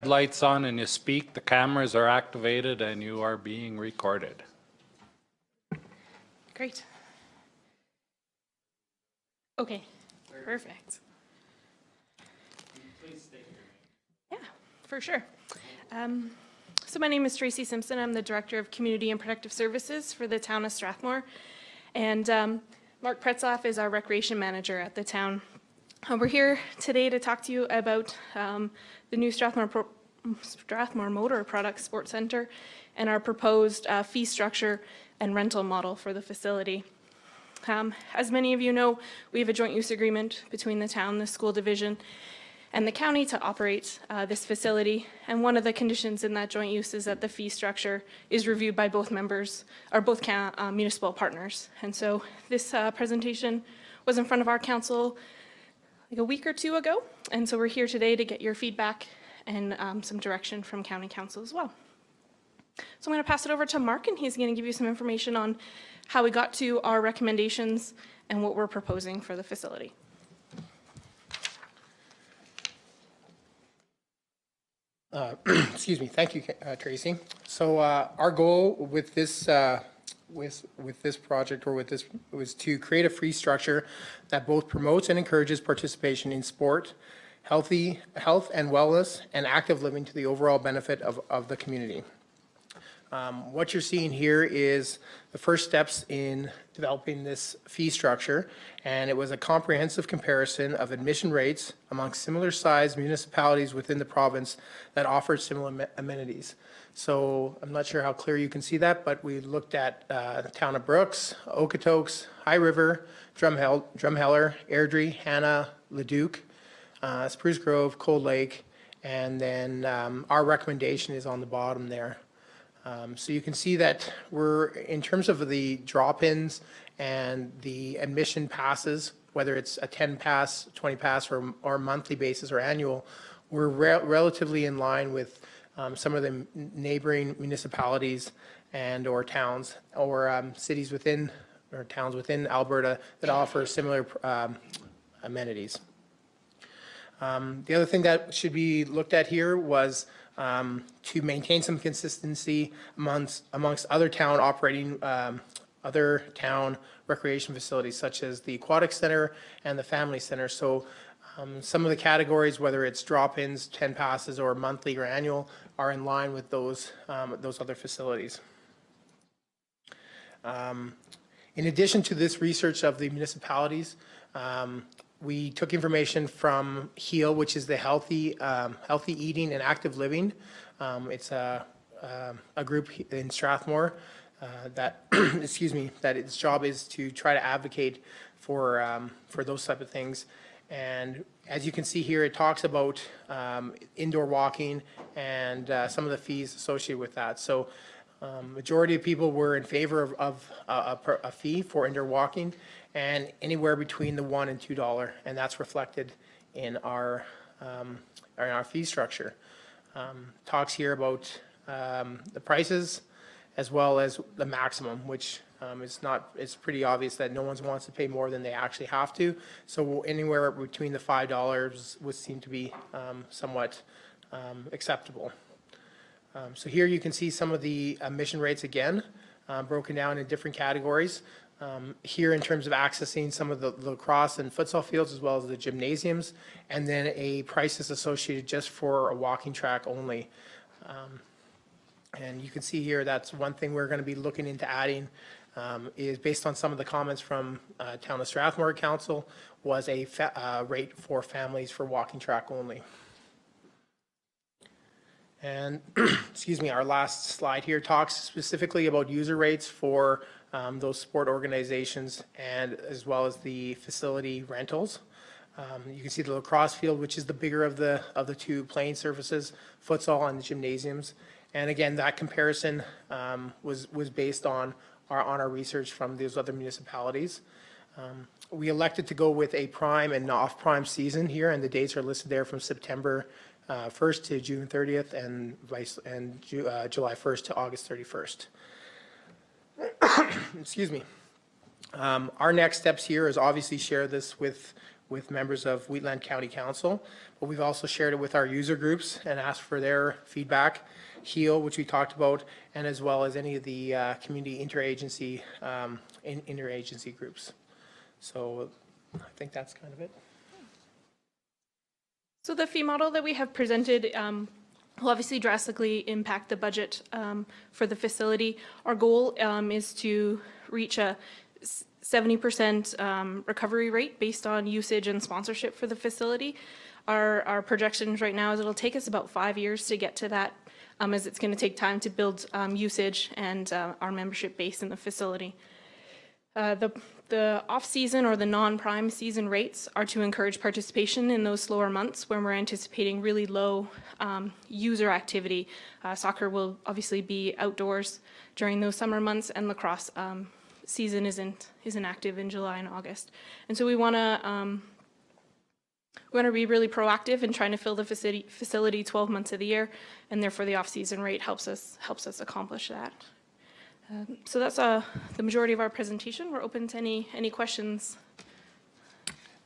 lights on and you speak, the cameras are activated and you are being recorded. Great. Okay, perfect. Please state your name. Yeah, for sure. So my name is Tracy Simpson. I'm the Director of Community and Protective Services for the town of Strathmore. And Mark Pretzoff is our Recreation Manager at the town. We're here today to talk to you about the new Strathmore Motor Products Sports Centre and our proposed fee structure and rental model for the facility. As many of you know, we have a joint use agreement between the town, the school division, and the county to operate this facility. And one of the conditions in that joint use is that the fee structure is reviewed by both members, or both municipal partners. And so this presentation was in front of our council like a week or two ago. And so we're here today to get your feedback and some direction from county council as well. So I'm going to pass it over to Mark, and he's going to give you some information on how we got to our recommendations and what we're proposing for the facility. Excuse me. Thank you, Tracy. So our goal with this project, or with this, was to create a fee structure that both promotes and encourages participation in sport, health and wellness, and active living to the overall benefit of the community. What you're seeing here is the first steps in developing this fee structure, and it was a comprehensive comparison of admission rates amongst similar sized municipalities within the province that offered similar amenities. So I'm not sure how clear you can see that, but we looked at the town of Brooks, Okotoks, High River, Drumheller, Airdrie, Hanna, Leduc, Spruce Grove, Cold Lake, and then our recommendation is on the bottom there. So you can see that we're, in terms of the drop-ins and the admission passes, whether it's a 10 pass, 20 pass, or monthly basis or annual, we're relatively in line with some of the neighboring municipalities and or towns or cities within, or towns within Alberta that offer similar amenities. The other thing that should be looked at here was to maintain some consistency amongst other town operating, other town recreation facilities, such as the Aquatic Center and the Family Center. So some of the categories, whether it's drop-ins, 10 passes, or monthly or annual, are in line with those other facilities. In addition to this research of the municipalities, we took information from HEAL, which is the Healthy Eating and Active Living. It's a group in Strathmore that, excuse me, that its job is to try to advocate for those type of things. And as you can see here, it talks about indoor walking and some of the fees associated with that. So majority of people were in favor of a fee for indoor walking, and anywhere between the $1 and $2, and that's reflected in our fee structure. Talks here about the prices as well as the maximum, which it's pretty obvious that no one wants to pay more than they actually have to. So anywhere between the $5 would seem to be somewhat acceptable. So here you can see some of the admission rates again, broken down in different categories. Here in terms of accessing some of the lacrosse and futsal fields as well as the gymnasiums, and then a prices associated just for a walking track only. And you can see here that's one thing we're going to be looking into adding, is based on some of the comments from Town of Strathmore Council, was a rate for families for walking track only. And excuse me, our last slide here talks specifically about user rates for those sport organizations, and as well as the facility rentals. You can see the lacrosse field, which is the bigger of the two playing surfaces, futsal and the gymnasiums. And again, that comparison was based on our research from those other municipalities. We elected to go with a prime and off-prime season here, and the dates are listed there from September 1st to June 30th and July 1st to August 31st. Excuse me. Our next steps here is obviously share this with with members of Wheatland County Council, but we've also shared it with our user groups and asked for their feedback. HEAL, which we talked about, and as well as any of the community interagency groups. So I think that's kind of it. So the fee model that we have presented will obviously drastically impact the budget for the facility. Our goal is to reach a 70% recovery rate based on usage and sponsorship for the facility. Our projections right now is it'll take us about 5 years to get to that, as it's going to take time to build usage and our membership base in the facility. The off-season or the non-prime season rates are to encourage participation in those slower months when we're anticipating really low user activity. Soccer will obviously be outdoors during those summer months, and lacrosse season isn't active in July and August. And so we want to be really proactive in trying to fill the facility 12 months of the year, and therefore the off-season rate helps us accomplish that. So that's the majority of our presentation. We're open to any questions.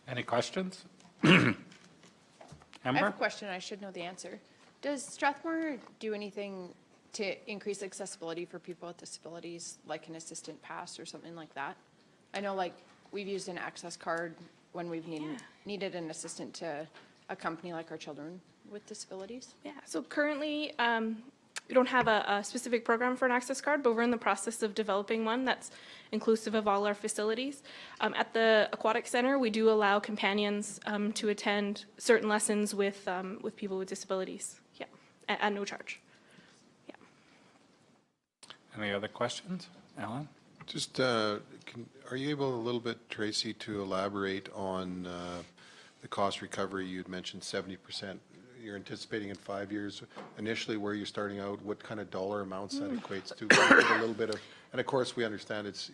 Any questions? I have a Amber? question. I should know the answer. Does Strathmore do anything to increase accessibility for people with disabilities, like an assistant pass or something like that? I know, like, we've used an access card when we've needed an assistant to accompany, like, our children with disabilities. Yeah, so currently we don't have a specific program for an access card, but we're in the process of developing one that's inclusive of all our facilities. At the Aquatic Center, we do allow companions to attend certain lessons with people with disabilities, yeah, at no charge. Yeah. Any other questions? Alan? Just, are you able a little bit, Tracy, to elaborate on the cost recovery? You'd mentioned 70%. You're anticipating in 5 years. Initially, where you're starting out, what kind of dollar amounts that equates to? A little bit of, and of course, we understand it's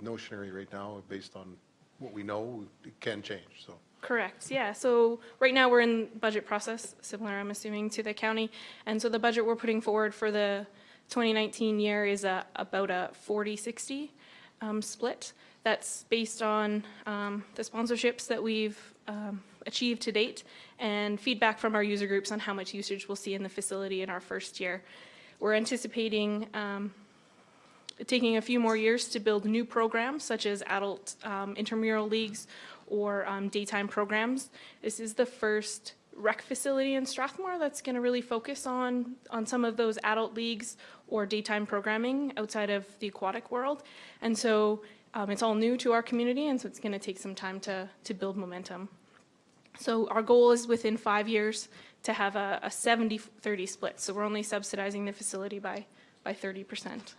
notionary right now based on what we know. It can change. So. Correct, yeah. So right now we're in budget process, similar, I'm assuming, to the county. And so the budget we're putting forward for the 2019 year is about a 40-60 split. That's based on the sponsorships that we've achieved to date and feedback from our user groups on how much usage we'll see in the facility in our first year. We're anticipating taking a few more years to build new programs such as adult intramural leagues or daytime programs. This is the first rec facility in Strathmore that's going to really focus on some of those adult leagues or daytime programming outside of the aquatic world. And so it's all new to our community, and so it's going to take some time to build momentum. So our goal is within 5 years to have a 70-30 split. So we're only subsidizing the facility by 30%.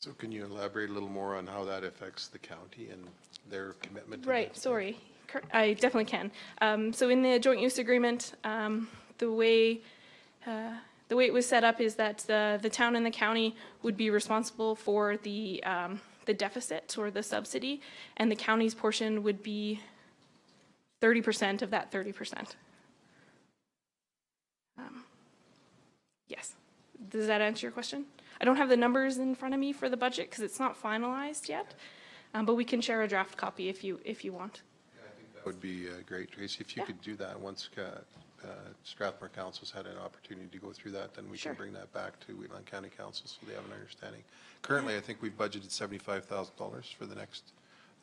So can you elaborate a little more on how that affects the county and their commitment to Right, that? sorry. I definitely can. So in the joint use agreement, the way it was set up is that the town and the county would be responsible for the deficit or the subsidy, and the county's portion would be 30% of that 30%. Yes. Does that answer your question? I don't have the numbers in front of me for the budget because it's not finalized yet, but we can share a draft copy if you want. Yeah, I think that would be great, Tracy, if you could do that once Strathmore Council's had an opportunity to go through that, then we Sure. can bring that back to Wheatland County Council so they have an understanding. Currently, I think we've budgeted $75,000 for the next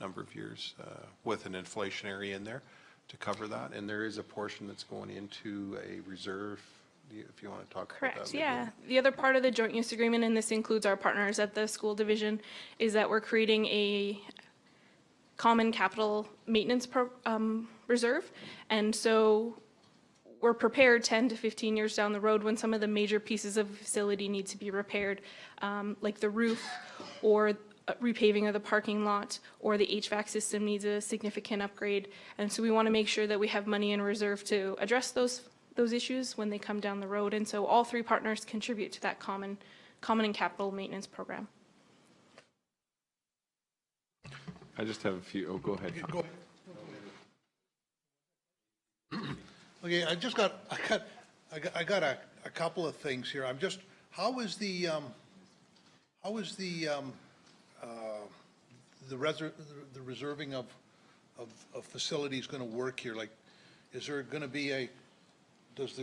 number of years with an inflationary in there to cover that, and there is a portion that's going into a reserve, if you want to talk about that. Correct, yeah. The other part of the joint use agreement, and this includes our partners at the school division, is that we're creating a common capital maintenance reserve. And so we're prepared 10 to 15 years down the road when some of the major pieces of the facility need to be repaired, like the roof or repaving of the parking lot, or the HVAC system needs a significant upgrade. And so we want to make sure that we have money in reserve to address those issues when they come down the road. And so all three partners contribute to that common and capital maintenance program. I just have a few. Oh, go ahead. Go ahead. Okay, I got a couple of things here. I'm just, how is the the reserving of facilities going to work here? Like, is there going to be does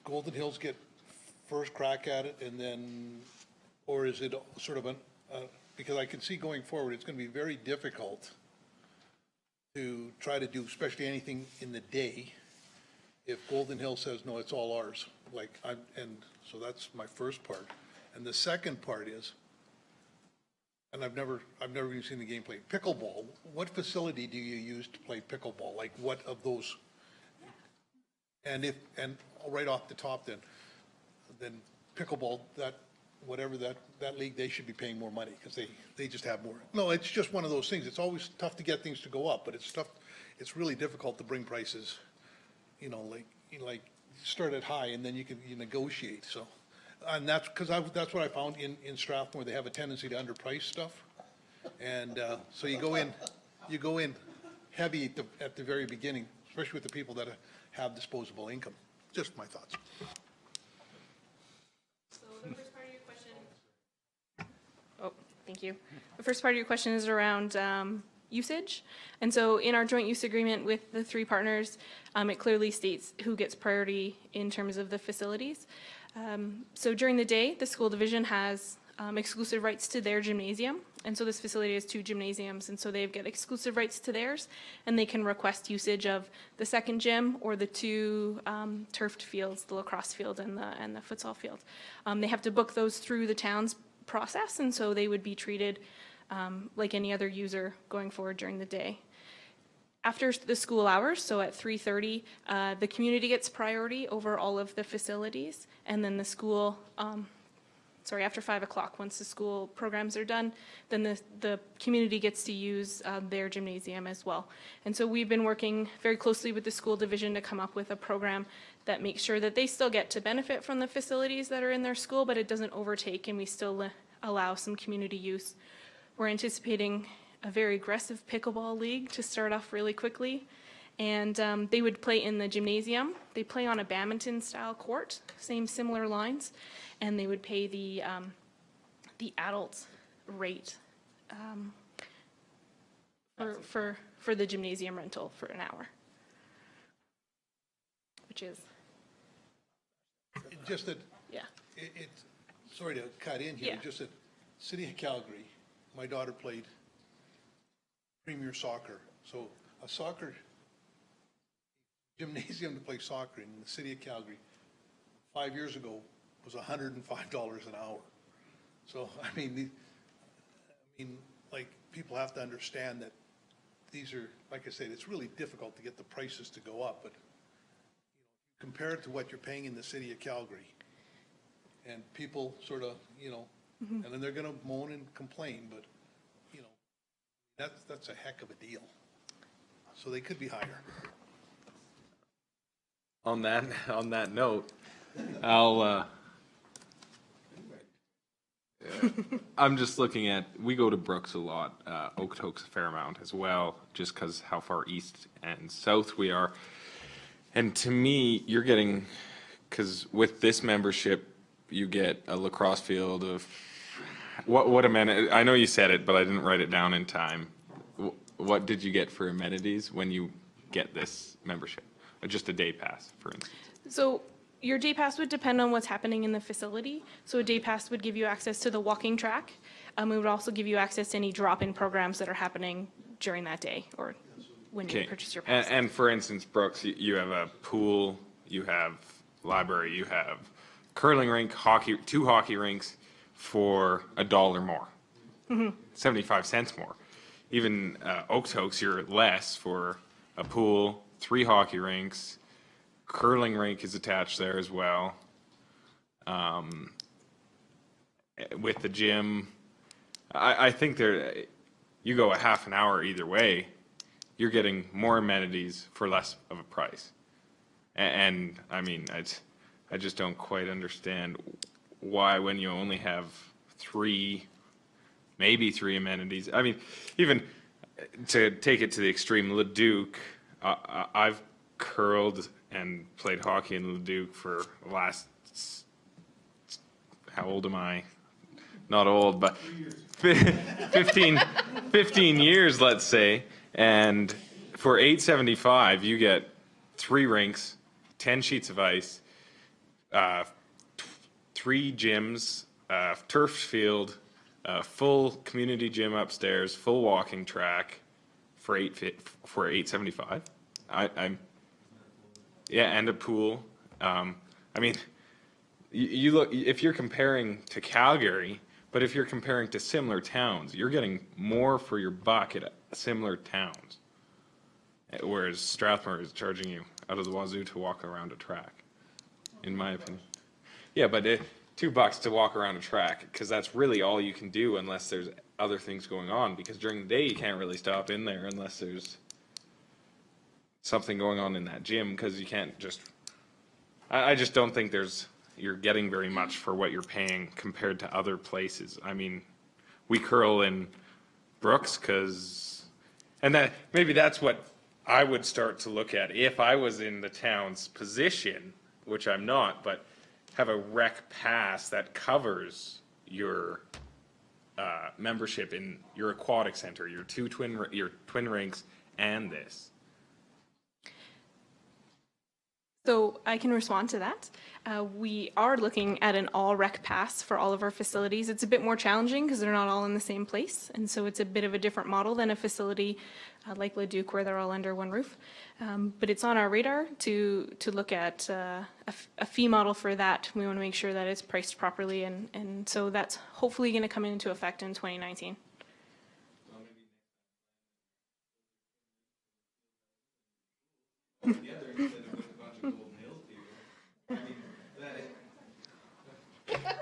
Golden Hills get first crack at it and then, or is it sort of because I can see going forward, it's going to be very difficult to try to do, especially anything in the day, if Golden Hill says, no, it's all ours. And so that's my first part. And the second part is, and I've never even seen the game play, pickleball. What facility do you use to play pickleball? Like, what of those? And right off the top then pickleball, whatever that league, they should be paying more money because they just have more. No, it's just one of those things. It's always tough to get things to go up, but it's really difficult to bring prices, like start at high and then you negotiate. So, and that's because that's what I found in Strathmore. They have a tendency to underprice stuff. And so you go in heavy at the very beginning, especially with the people that have disposable income. Just my thoughts. Thank you. The first part of your question is around usage. And so in our joint use agreement with the three partners, it clearly states who gets priority in terms of the facilities. So during the day, the school division has exclusive rights to their gymnasium. And so this facility has 2 gymnasiums, and so they get exclusive rights to theirs, and they can request usage of the second gym or the 2 turfed fields, the lacrosse field and the futsal field. They have to book those through the town's process, and so they would be treated like any other user going forward during the day. After the school hours, so at 3:30, the community gets priority over all of the facilities, and then the school, after 5 o'clock, once the school programs are done, then the community gets to use their gymnasium as well. And so we've been working very closely with the school division to come up with a program that makes sure that they still get to benefit from the facilities that are in their school, but it doesn't overtake and we still allow some community use. We're anticipating a very aggressive pickleball league to start off really quickly. And they would play in the gymnasium. They play on a badminton style court, similar lines, and they would pay the adult rate for the gymnasium rental for an hour, which is just that. Yeah. Sorry to cut in here. Yeah. Just that City of Calgary, my daughter played premier soccer, so a soccer gymnasium to play soccer in the City of Calgary 5 years ago was $105 an hour. So I mean, like, people have to understand that these are, like I said, it's really difficult to get the prices to go up, but compare it to what you're paying in the City of Calgary, and people sort of, and then they're going to moan and complain, but that's a heck of a deal. So they could be higher. On that note, I'm just looking at, we go to Brooks a lot, Okotoks a fair amount as well, just because how far east and south we are. And to me, you're getting, because with this membership, you get a lacrosse field of, what amenities, I know you said it, but I didn't write it down in time. What did you get for amenities when you get this membership? Just a day pass, for instance. So your day pass would depend on what's happening in the facility. So a day pass would give you access to the walking track. It would also give you access to any drop-in programs that are happening during that day or when you purchase your pass. And for instance, Brooks, you have a pool, you have library, you have curling rink, hockey, 2 hockey rinks for $1 more, 75 cents more. Even Okotoks, you're less for a pool, 3 hockey rinks, curling rink is attached there as well. With the gym, I think you go a half an hour either way, you're getting more amenities for less of a price. And I mean, I just don't quite understand why, when you only have 3, maybe 3 amenities. I mean, even to take it to the extreme, Leduc, I've curled and played hockey in Leduc for the last, how old am I? not old, but 15 years, let's say, and for $875, you get 3 rinks, 10 sheets of ice, 3 gyms, turf field, full community gym upstairs, full walking track for $875. I'm yeah, and a pool. I mean, you look, if you're comparing to Calgary, but if you're comparing to similar towns, you're getting more for your buck at similar towns. Whereas Strathmore is charging you out of the wazoo to walk around a track, in my opinion. Yeah, but $2 to walk around a track, because that's really all you can do unless there's other things going on, because during the day you can't really stop in there unless there's something going on in that gym, because you can't just, I just don't think you're getting very much for what you're paying compared to other places. I mean, we curl in Brooks and that, maybe that's what I would start to look at if I was in the town's position, which I'm not, but have a rec pass that covers your membership in your aquatic center, your twin rinks, and this. So I can respond to that. We are looking at an all rec pass for all of our facilities. It's a bit more challenging because they're not all in the same place, and so it's a bit of a different model than a facility like Leduc where they're all under one roof. But it's on our radar to look at a fee model for that. We want to make sure that it's priced properly, and so that's hopefully going to come into effect in 2019.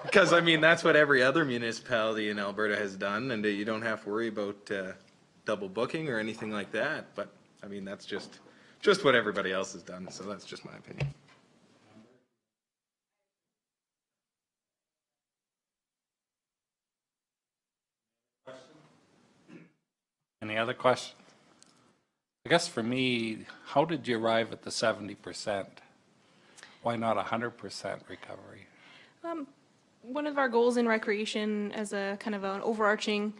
Because, I mean, that's what every other municipality in Alberta has done, and you don't have to worry about double booking or anything like that. But, I mean, that's just what everybody else has done, so that's just my opinion. Any other questions? I guess for me, how did you arrive at the 70%? Why not 100% recovery? One of our goals in recreation as a kind of an overarching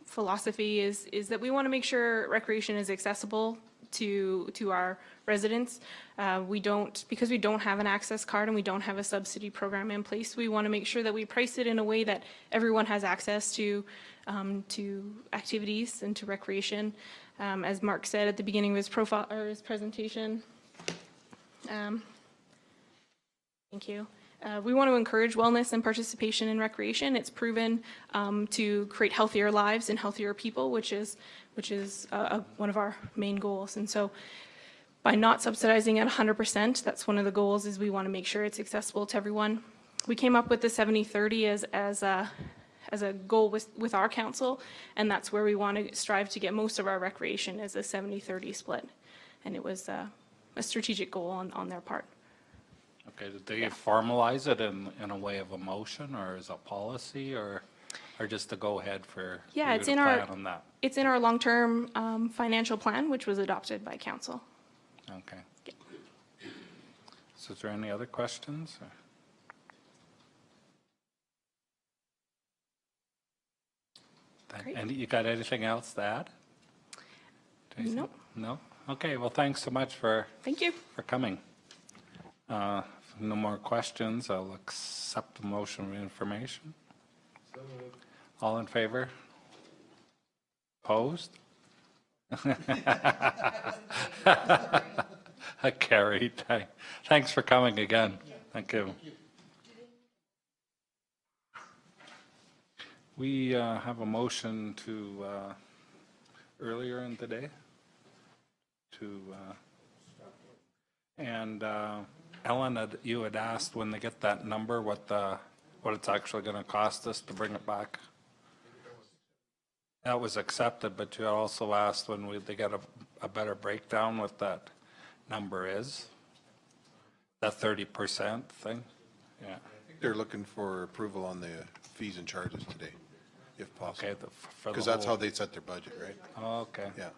philosophy is that we want to make sure recreation is accessible to our residents. Because we don't have an access card and we don't have a subsidy program in place, we want to make sure that we price it in a way that everyone has access to activities and to recreation. As Mark said at the beginning of his presentation. Thank you. We want to encourage wellness and participation in recreation. It's proven to create healthier lives and healthier people, which is one of our main goals. And so by not subsidizing at 100%, that's one of the goals, is we want to make sure it's accessible to everyone. We came up with the 70-30 as a goal with our council, and that's where we want to strive to get most of our recreation, as a 70-30 split. And it was a strategic goal on their part. Okay, did they formalize it in a way of a motion, or is it policy, or just a go-ahead for you to plan on that? It's in our long-term financial plan, which was adopted by council. Okay. Yeah. So is there any other questions? Great. And you got anything else to add? Tracy? Nope. No? Okay, well, thanks so much for Thank you. coming. If no more questions, I'll accept the motion of information. All in favor? Opposed? Carried. Thanks for coming again. Thank you. We have a motion to, earlier in the day, and Ellen, you had asked when they get that number what it's actually going to cost us to bring it back. That was accepted, but you also asked when they get a better breakdown what that number is. That 30% thing. Yeah. They're looking for approval on the fees and charges today, if possible. Okay. Because that's how they set their budget, right? Okay. Yeah.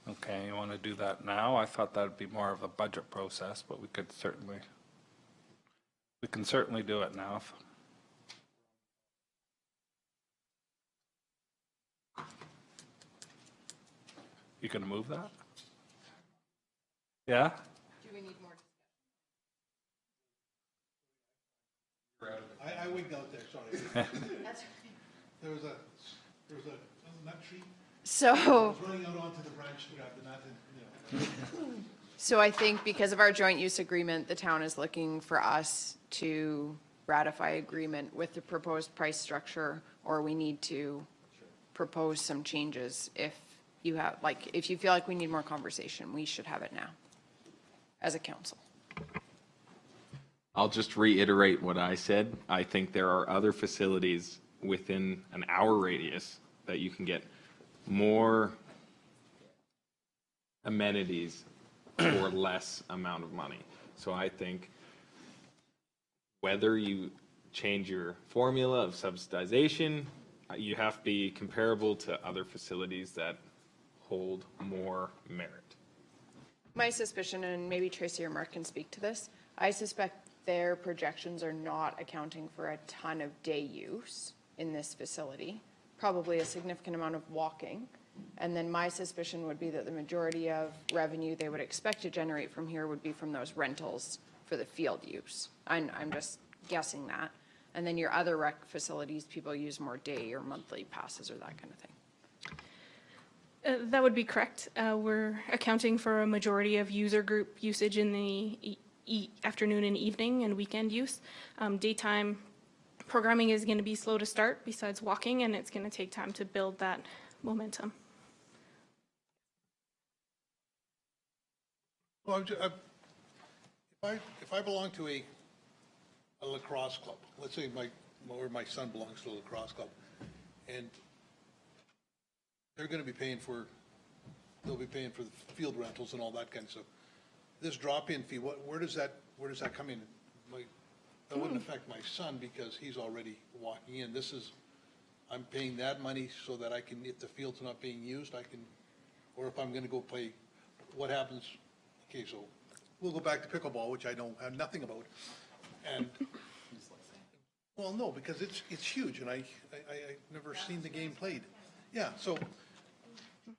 Okay, you want to do that now? I thought that'd be more of a budget process, but we could certainly We can certainly do it now. You can move that? Yeah? Do we need more? I wigged out there, sorry. There was a nut tree, So, running out onto the branch to grab the nut and, so I think because of our joint use agreement, the town is looking for us to ratify agreement with the proposed price structure, or we need to propose some changes if you have, like, if you feel like we need more conversation, we should have it now as a council. I'll just reiterate what I said. I think there are other facilities within an hour radius that you can get more amenities for less amount of money. So I think whether you change your formula of subsidization, you have to be comparable to other facilities that hold more merit. My suspicion, and maybe Tracy or Mark can speak to this, I suspect their projections are not accounting for a ton of day use in this facility, probably a significant amount of walking. And then my suspicion would be that the majority of revenue they would expect to generate from here would be from those rentals for the field use. I'm just guessing that. And then your other rec facilities, people use more day or monthly passes or that kind of thing. That would be correct. We're accounting for a majority of user group usage in the afternoon and evening and weekend use. Daytime programming is going to be slow to start besides walking, and it's going to take time to build that momentum. well, if I belong to a lacrosse club, let's say my son belongs to a lacrosse club, and they'll be paying for the field rentals and all that kind of stuff. This drop-in fee, where does that come in? That wouldn't affect my son because he's already walking in. I'm paying that money so that I can, if the field's not being used, I can, or if I'm gonna go play, what happens? Okay, so we'll go back to pickleball, which I know nothing about. And, well, no, because it's huge and I've never seen the game played. Yeah, so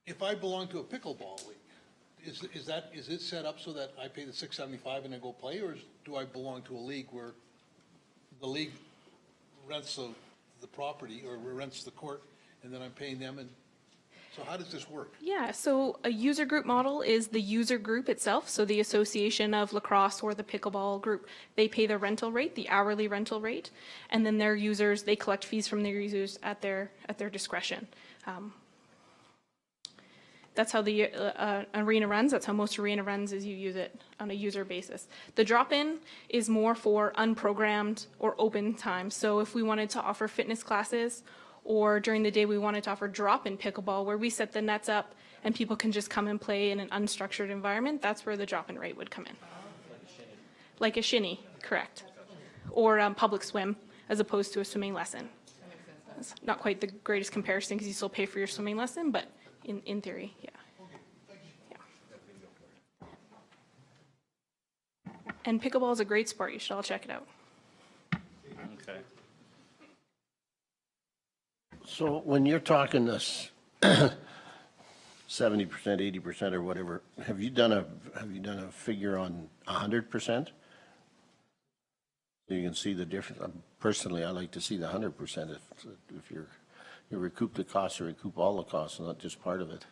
if I belong to a pickleball league, is it set up so that I pay the $6.75 and I go play, or do I belong to a league where the league rents the property or rents the court, and then I'm paying them? And so how does this work? Yeah, so a user group model is the user group itself. So the association of lacrosse or the pickleball group, they pay the rental rate, the hourly rental rate, and then their users, they collect fees from their users at their discretion. That's how the arena runs. That's how most arena runs, is you use it on a user basis. The drop-in is more for unprogrammed or open time. So if we wanted to offer fitness classes, or during the day we wanted to offer drop-in pickleball where we set the nets up and people can just come and play in an unstructured environment, that's where the drop-in rate would come in. Like a shinny, correct. Or public swim as opposed to a swimming lesson. It's not quite the greatest comparison because you still pay for your swimming lesson, but in theory, yeah. And pickleball is a great sport. You should all check it out. Okay. So when you're talking this 70%, 80% or whatever, have you done a figure on 100%? So you can see the difference. Personally, I like to see the 100% if you recoup the costs or recoup all the costs, not just part of it.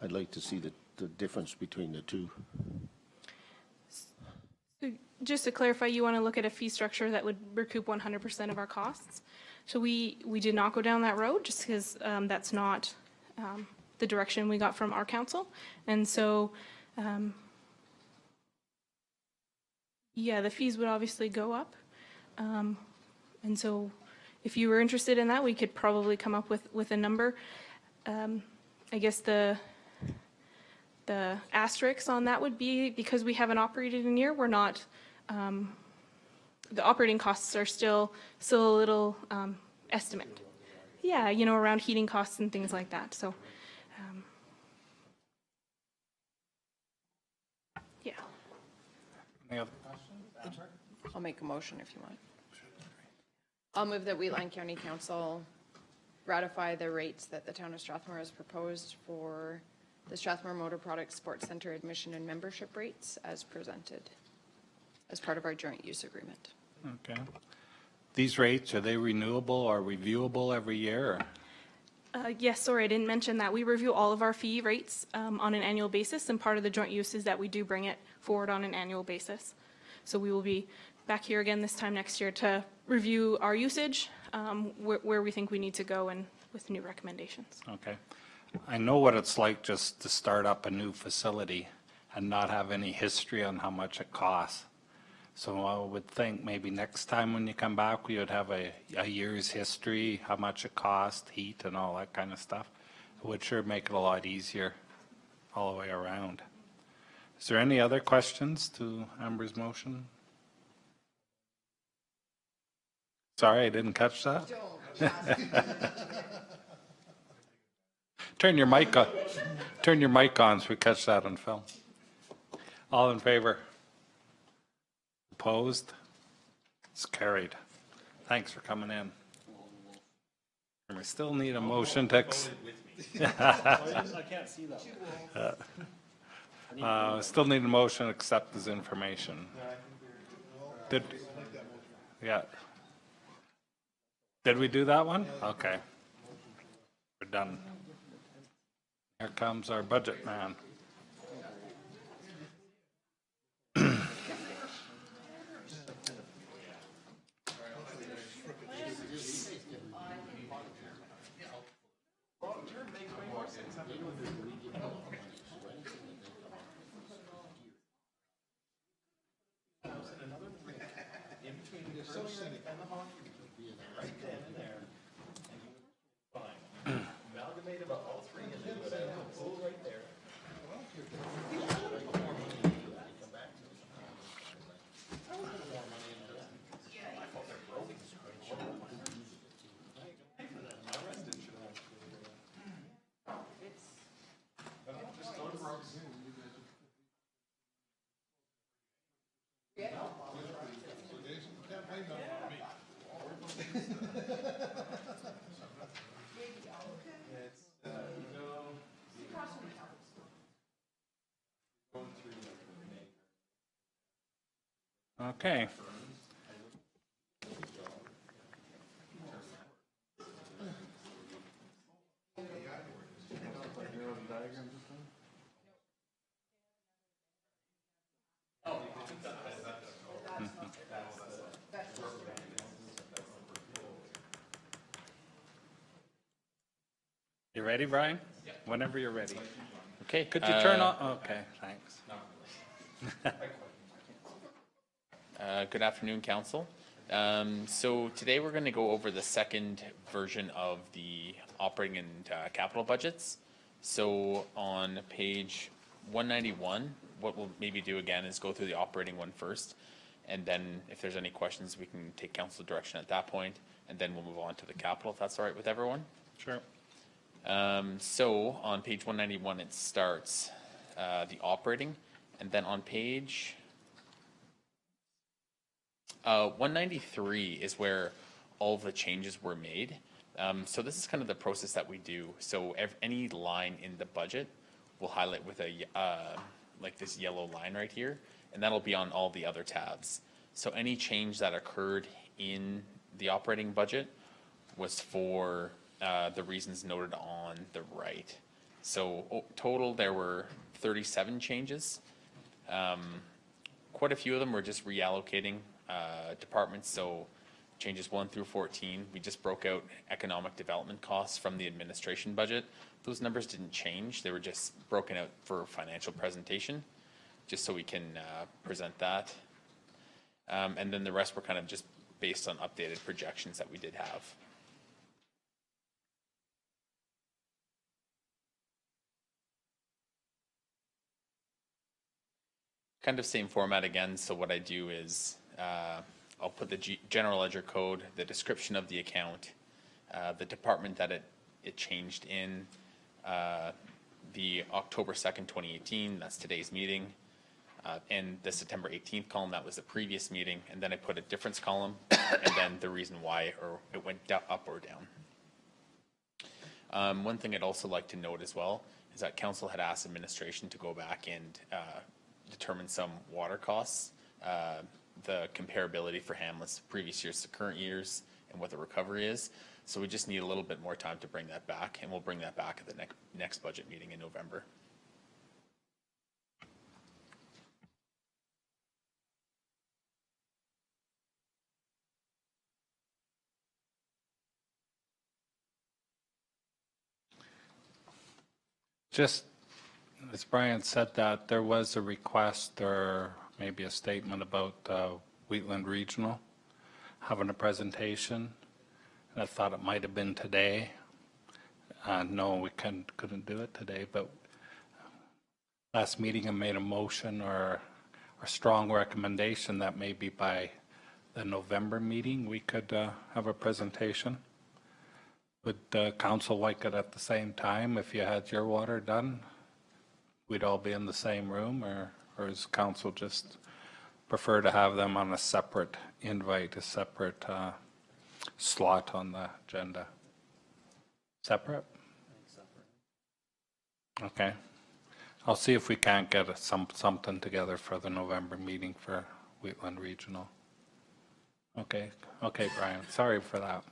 I'd like to see the difference between the two. So just to clarify, you want to look at a fee structure that would recoup 100% of our costs. So we did not go down that road just because that's not the direction we got from our council. And so, yeah, the fees would obviously go up. And so if you were interested in that, we could probably come up with a number. I guess the asterisk on that would be because we haven't operated in a year, we're not, the operating costs are still a little estimate. Yeah, you know, around heating costs and things like that. So, yeah. Any other questions? I'll make a motion if you want. I'll move that Wheatland County Council ratify the rates that the town of Strathmore has proposed for the Strathmore Motor Products Sports Center admission and membership rates as presented as part of our joint use agreement. Okay. These rates, are they renewable or reviewable every year? Yes, sorry, I didn't mention that. We review all of our fee rates on an annual basis, and part of the joint use is that we do bring it forward on an annual basis. So we will be back here again this time next year to review our usage, where we think we need to go, and with new recommendations. Okay. I know what it's like just to start up a new facility and not have any history on how much it costs. So I would think maybe next time when you come back, we would have a year's history, how much it cost, heat and all that kind of stuff. It would sure make it a lot easier all the way around. Is there any other questions to Amber's motion? Sorry, I didn't catch that. Turn your mic on. Turn your mic on so we catch that on film. All in favor? Opposed? It's carried. Thanks for coming in. And we still need a motion to. Still need a motion to accept this information. Yeah. Did we do that one? Okay. We're done. Here comes our budget man. Okay. You ready, Brian? Whenever you're ready. Okay. Could you turn on? Okay, thanks. Good afternoon, Council. So today we're going to go over the second version of the operating and capital budgets. So on page 191, what we'll maybe do again is go through the operating one first, and then if there's any questions, we can take council direction at that point, and then we'll move on to the capital, if that's all right with everyone. Sure. So on page 191, it starts the operating, and then on page 193 is where all of the changes were made. So this is kind of the process that we do. So any line in the budget we'll highlight with a like this yellow line right here, and that'll be on all the other tabs. So any change that occurred in the operating budget was for the reasons noted on the right. So total there were 37 changes. Quite a few of them were just reallocating departments. So changes 1 through 14, we just broke out economic development costs from the administration budget. Those numbers didn't change. They were just broken out for financial presentation, just so we can present that. And then the rest were kind of just based on updated projections that we did have. Kind of same format again. So what I do is I'll put the general ledger code, the description of the account, the department that it changed in, the October 2nd, 2018, that's today's meeting, In the September 18th column, that was the previous meeting, and then I put a difference column, and then the reason why, or it went up or down. One thing I'd also like to note as well is that council had asked administration to go back and determine some water costs, the comparability for Hamlet's previous years to current years, and what the recovery is. So we just need a little bit more time to bring that back, and we'll bring that back at the next budget meeting in November. Just, as Brian said that, there was a request or maybe a statement about Wheatland Regional having a presentation. And I thought it might have been today. No, we couldn't do it today, but last meeting I made a motion or a strong recommendation that maybe by the November meeting we could have a presentation. Would council like it at the same time if you had your water done? We'd all be in the same room, or does council just prefer to have them on a separate invite, a separate slot on the agenda? Separate? Okay. I'll see if we can't get something together for the November meeting for Wheatland Regional. Okay, Brian, sorry for that.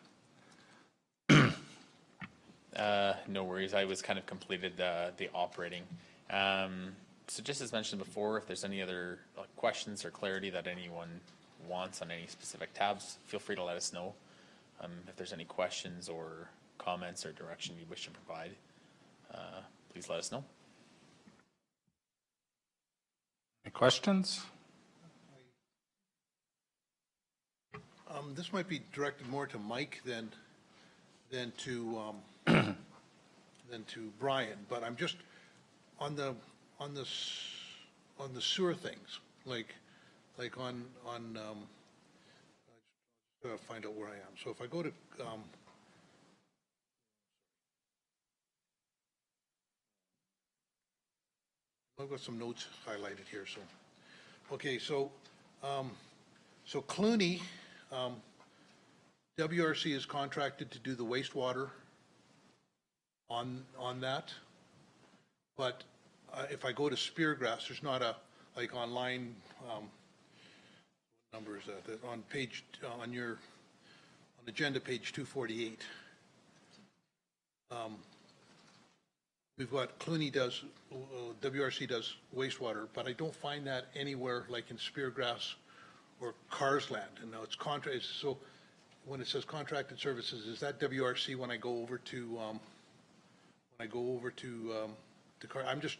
No worries. I was kind of completed the operating. So just as mentioned before, if there's any other questions or clarity that anyone wants on any specific tabs, feel free to let us know. If there's any questions or comments or direction you wish to provide, please let us know. Any questions? This might be directed more to Mike than to Brian, but I'm just on the sewer things, like on I just find out where I am. So if I go to I've got some notes highlighted here. So okay, so Clooney, WRC is contracted to do the wastewater on that, but if I go to Speargrass, there's not a like online what number is that on page on agenda page 248. We've got Clooney does WRC does wastewater, but I don't find that anywhere like in Speargrass or Carsland. And now it's contract. So when it says contracted services, is that WRC when I go over to Car? I'm just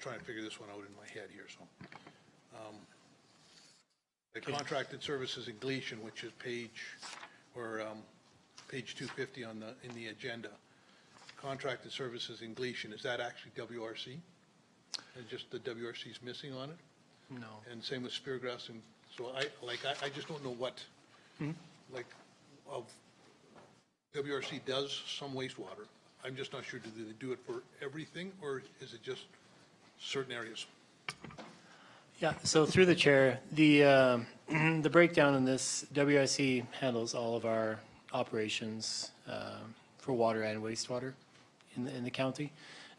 trying to figure this one out in my head here. So the contracted services in Gleason, which is page 250 in the agenda. Contracted services in Gleason, is that actually WRC? And just the WRC is missing on it? No. And same with Speargrass, and so I just don't know what like of WRC does some wastewater. I'm just not sure, do they do it for everything, or is it just certain areas? Yeah, so through the chair, the breakdown in this, WRC handles all of our operations for water and wastewater in the county.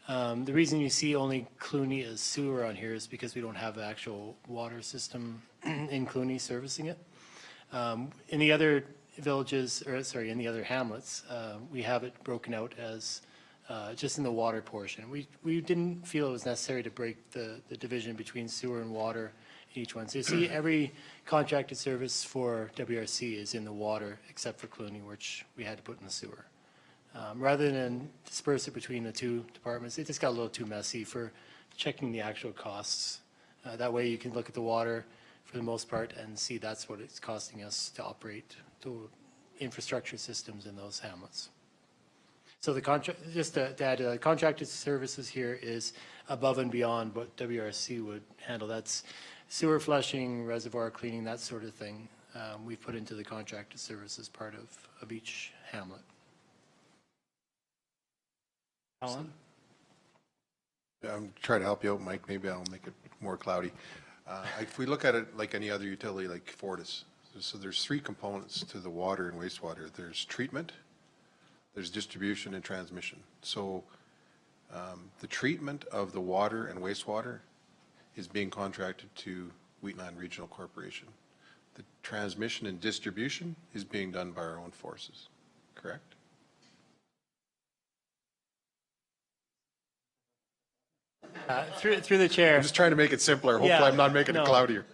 The reason you see only Clooney as sewer on here is because we don't have the actual water system in Clooney servicing it. In the other villages, or sorry, in the other hamlets, we have it broken out as just in the water portion. We didn't feel it was necessary to break the division between sewer and water in each one. So you see every contracted service for WRC is in the water except for Clooney, which we had to put in the sewer. Rather than disperse it between the two departments, it just got a little too messy for checking the actual costs. That way you can look at the water for the most part and see that's what it's costing us to operate the infrastructure systems in those hamlets. So the contract, just to add, contracted services here is above and beyond what WRC would handle. That's sewer flushing, reservoir cleaning, that sort of thing. We've put into the contracted services part of each hamlet. Alan? I'm trying to help you out, Mike. Maybe I'll make it more cloudy. If we look at it like any other utility, like Fortis, so there's three components to the water and wastewater. There's treatment, there's distribution, and transmission. So the treatment of the water and wastewater is being contracted to Wheatland Regional Corporation. The transmission and distribution is being done by our own forces, correct? Through the chair. I'm just trying to make it simpler. Hopefully Yeah, I'm not making it no. cloudier.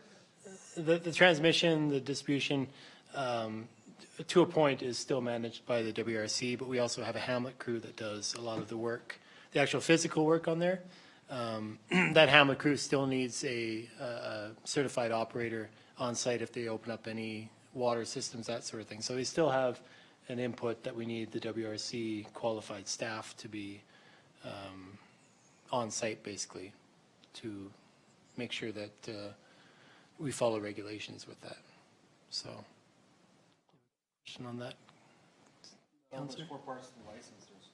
The transmission, the distribution, to a point is still managed by the WRC, but we also have a Hamlet crew that does a lot of the work, the actual physical work on there. That Hamlet crew still needs a certified operator on site if they open up any water systems, that sort of thing. So we still have an input that we need the WRC qualified staff to be on site basically to make sure that we follow regulations with that. So, question on that? Counselor? 4 parts of the license. There's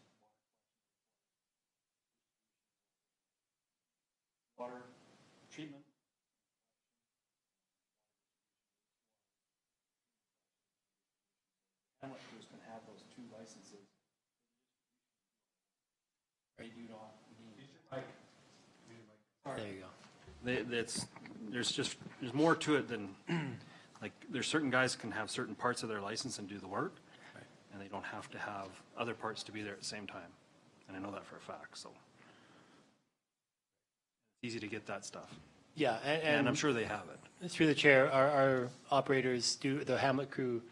water treatment. Hamlet crews can have those 2 licenses. They do not need. There you go. There's more to it than, like, there's certain guys can have certain parts of their license and do the work, and they don't have to have other parts to be there at the same time. And I know that for a fact, so. It's easy to get that stuff. Yeah, And I'm sure they have it. through the chair, our operators do, the Hamlet crew,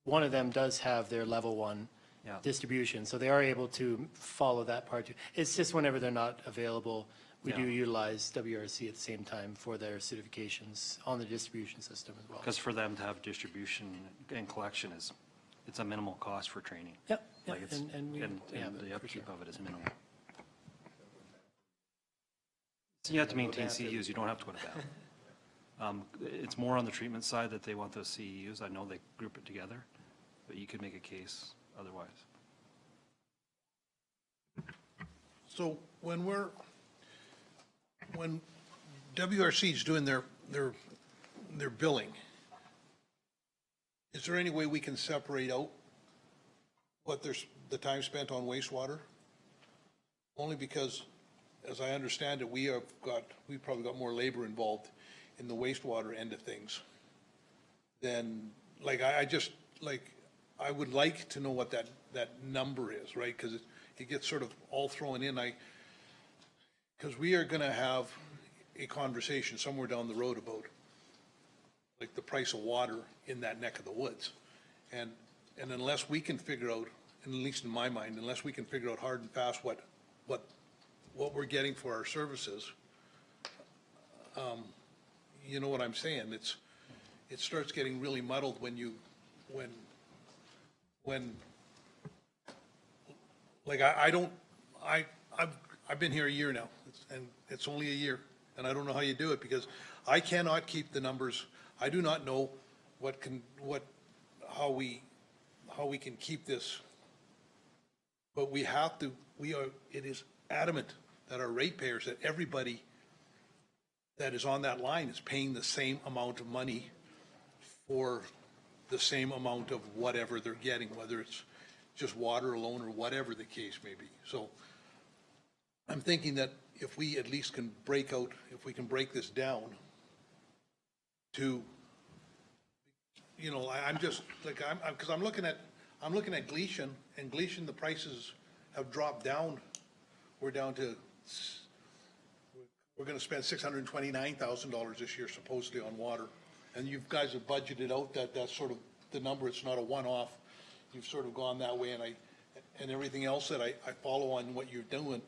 one of them does have their level 1 Yeah. distribution, so they are able to follow that part. It's just whenever they're not available, we do Yeah. utilize WRC at the same time for their certifications on the distribution system as well. Because for them to have distribution and collection it's a minimal cost for training. Yep, Like yep, it's, and we and have it the for upkeep sure. of it is minimal. So you have to maintain CEUs, you don't have to go to bat. It's more on the treatment side that they want those CEUs. I know they group it together, but you could make a case otherwise. So when WRC is doing their billing, is there any way we can separate out what the time spent on wastewater? Only because, as I understand it, we've probably got more labor involved in the wastewater end of things than, like, I would like to know what that number is, right? Because it gets sort of all thrown in. Because we are going to have a conversation somewhere down the road about, like, the price of water in that neck of the woods. And unless we can figure out, and at least in my mind, unless we can figure out hard and fast what we're getting for our services, you know what I'm saying? It starts getting really muddled when like, I've been here a year now, and it's only a year, and I don't know how you do it, because I cannot keep the numbers. I do not know how we can keep this, but it is adamant that our ratepayers, that everybody that is on that line is paying the same amount of money for the same amount of whatever they're getting, whether it's just water alone or whatever the case may be. So I'm thinking that if we at least can break this down to, you know, I'm just, like, because I'm looking at Gleason, and Gleason, the prices have dropped down. We're down to, we're gonna spend $629,000 this year supposedly on water. And you guys have budgeted out that's sort of the number. It's not a one-off. You've sort of gone that way, and everything else that I follow on what you're doing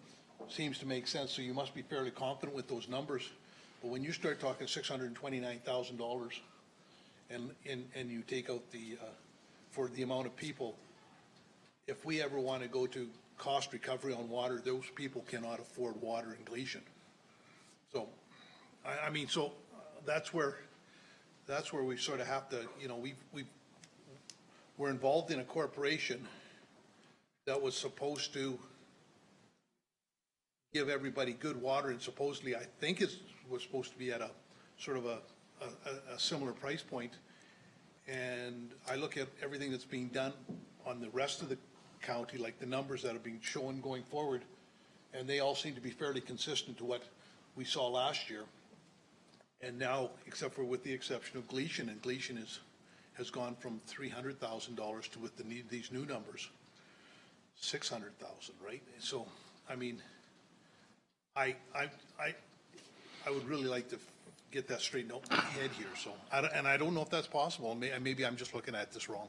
seems to make sense. So you must be fairly confident with those numbers. But when you start talking $629,000 and you take out for the amount of people, if we ever want to go to cost recovery on water, those people cannot afford water in Gleason. So, I mean, so that's where we sort of have to, you know, we're involved in a corporation that was supposed to give everybody good water, and supposedly, I think it was supposed to be at a sort of a similar price point. And I look at everything that's being done on the rest of the county, like the numbers that are being shown going forward, and they all seem to be fairly consistent to what we saw last year. And now, except for with the exception of Gleason, and Gleason has gone from $300,000 to, with these new numbers, 600,000, right? So, I mean, I would really like to get that straightened out in my head here. So, and I don't know if that's possible. Maybe I'm just looking at this wrong.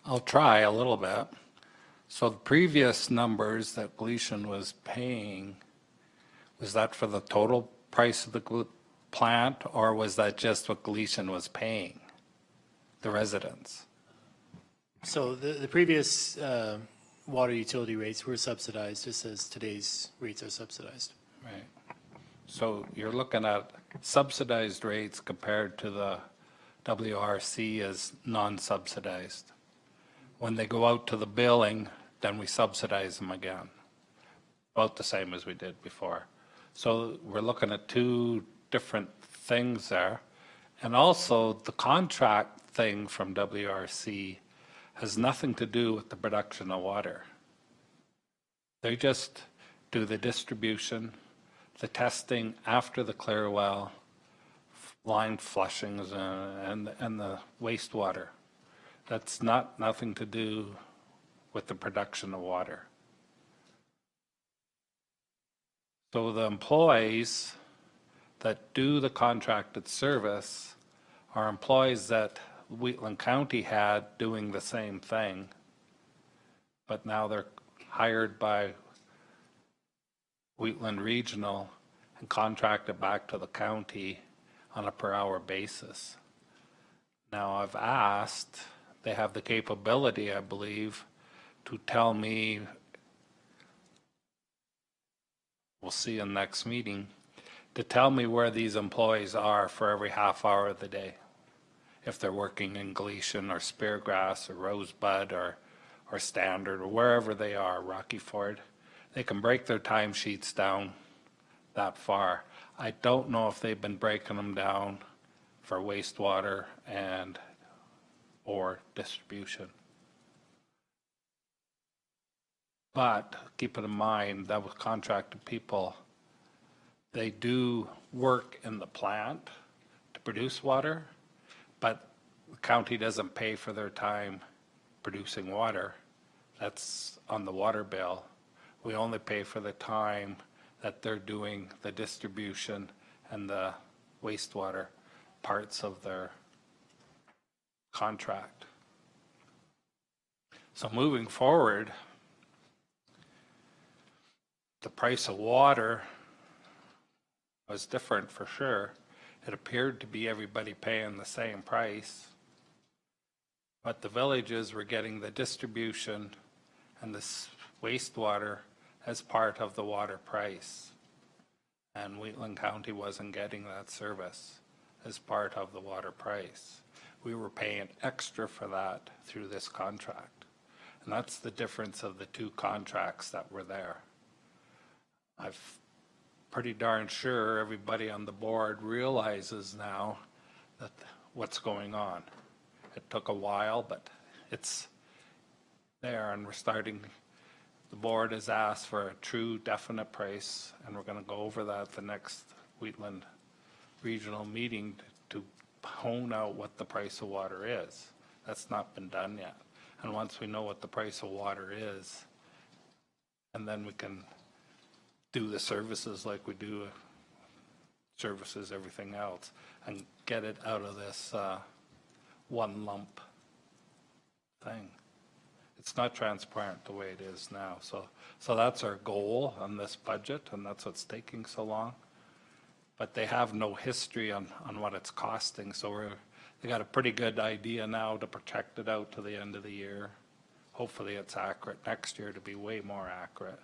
I'll try a little bit. So the previous numbers that Gleason was paying, was that for the total price of the plant, or was that just what Gleason was paying the residents? So the previous water utility rates were subsidized, just as today's rates are subsidized. Right. So you're looking at subsidized rates compared to the WRC as non-subsidized. When they go out to the billing, then we subsidize them again, about the same as we did before. So we're looking at two different things there. And also the contract thing from WRC has nothing to do with the production of water. They just do the distribution, the testing after the clear well, line flushings, and the wastewater. That's nothing to do with the production of water. So the employees that do the contracted service are employees that Wheatland County had doing the same thing, but now they're hired by Wheatland Regional and contracted back to the county on a per hour basis. Now I've asked, they have the capability, I believe, to tell me, we'll see in the next meeting, to tell me where these employees are for every half hour of the day. If they're working in Gleason or Speargrass or Rosebud or Standard or wherever they are, Rocky Ford, they can break their timesheets down that far. I don't know if they've been breaking them down for wastewater or distribution. But keep it in mind that with contracted people, they do work in the plant to produce water, but the county doesn't pay for their time producing water. That's on the water bill. We only pay for the time that they're doing the distribution and the wastewater parts of their contract. So moving forward, the price of water was different for sure. It appeared to be everybody paying the same price, but the villages were getting the distribution and the wastewater as part of the water price. And Wheatland County wasn't getting that service as part of the water price. We were paying extra for that through this contract. And that's the difference of the two contracts that were there. I'm pretty darn sure everybody on the board realizes now that what's going on. It took a while, but it's there, and we're starting. The board has asked for a true definite price, and we're going to go over that the next Wheatland regional meeting to hone out what the price of water is. That's not been done yet. And once we know what the price of water is, and then we can do the services like we do services, everything else, and get it out of this one lump thing. It's not transparent the way it is now. So that's our goal on this budget, and that's what's taking so long. But they have no history on what it's costing, so they got a pretty good idea now to protect it out to the end of the year. Hopefully it's accurate next year to be way more accurate.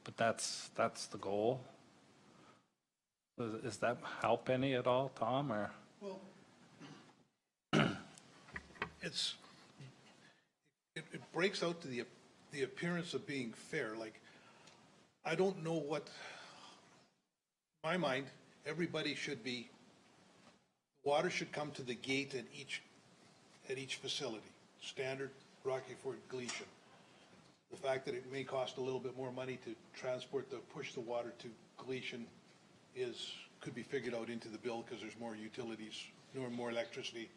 But that's the goal. Does that help any at all, Tom, or? Well, it breaks out to the appearance of being fair. Like, I don't know what, in my mind, everybody should be, water should come to the gate at each facility, Standard, Rocky Ford, Gleason. The fact that it may cost a little bit more money to push the water to Gleason could be figured out into the bill because there's more utilities, more electricity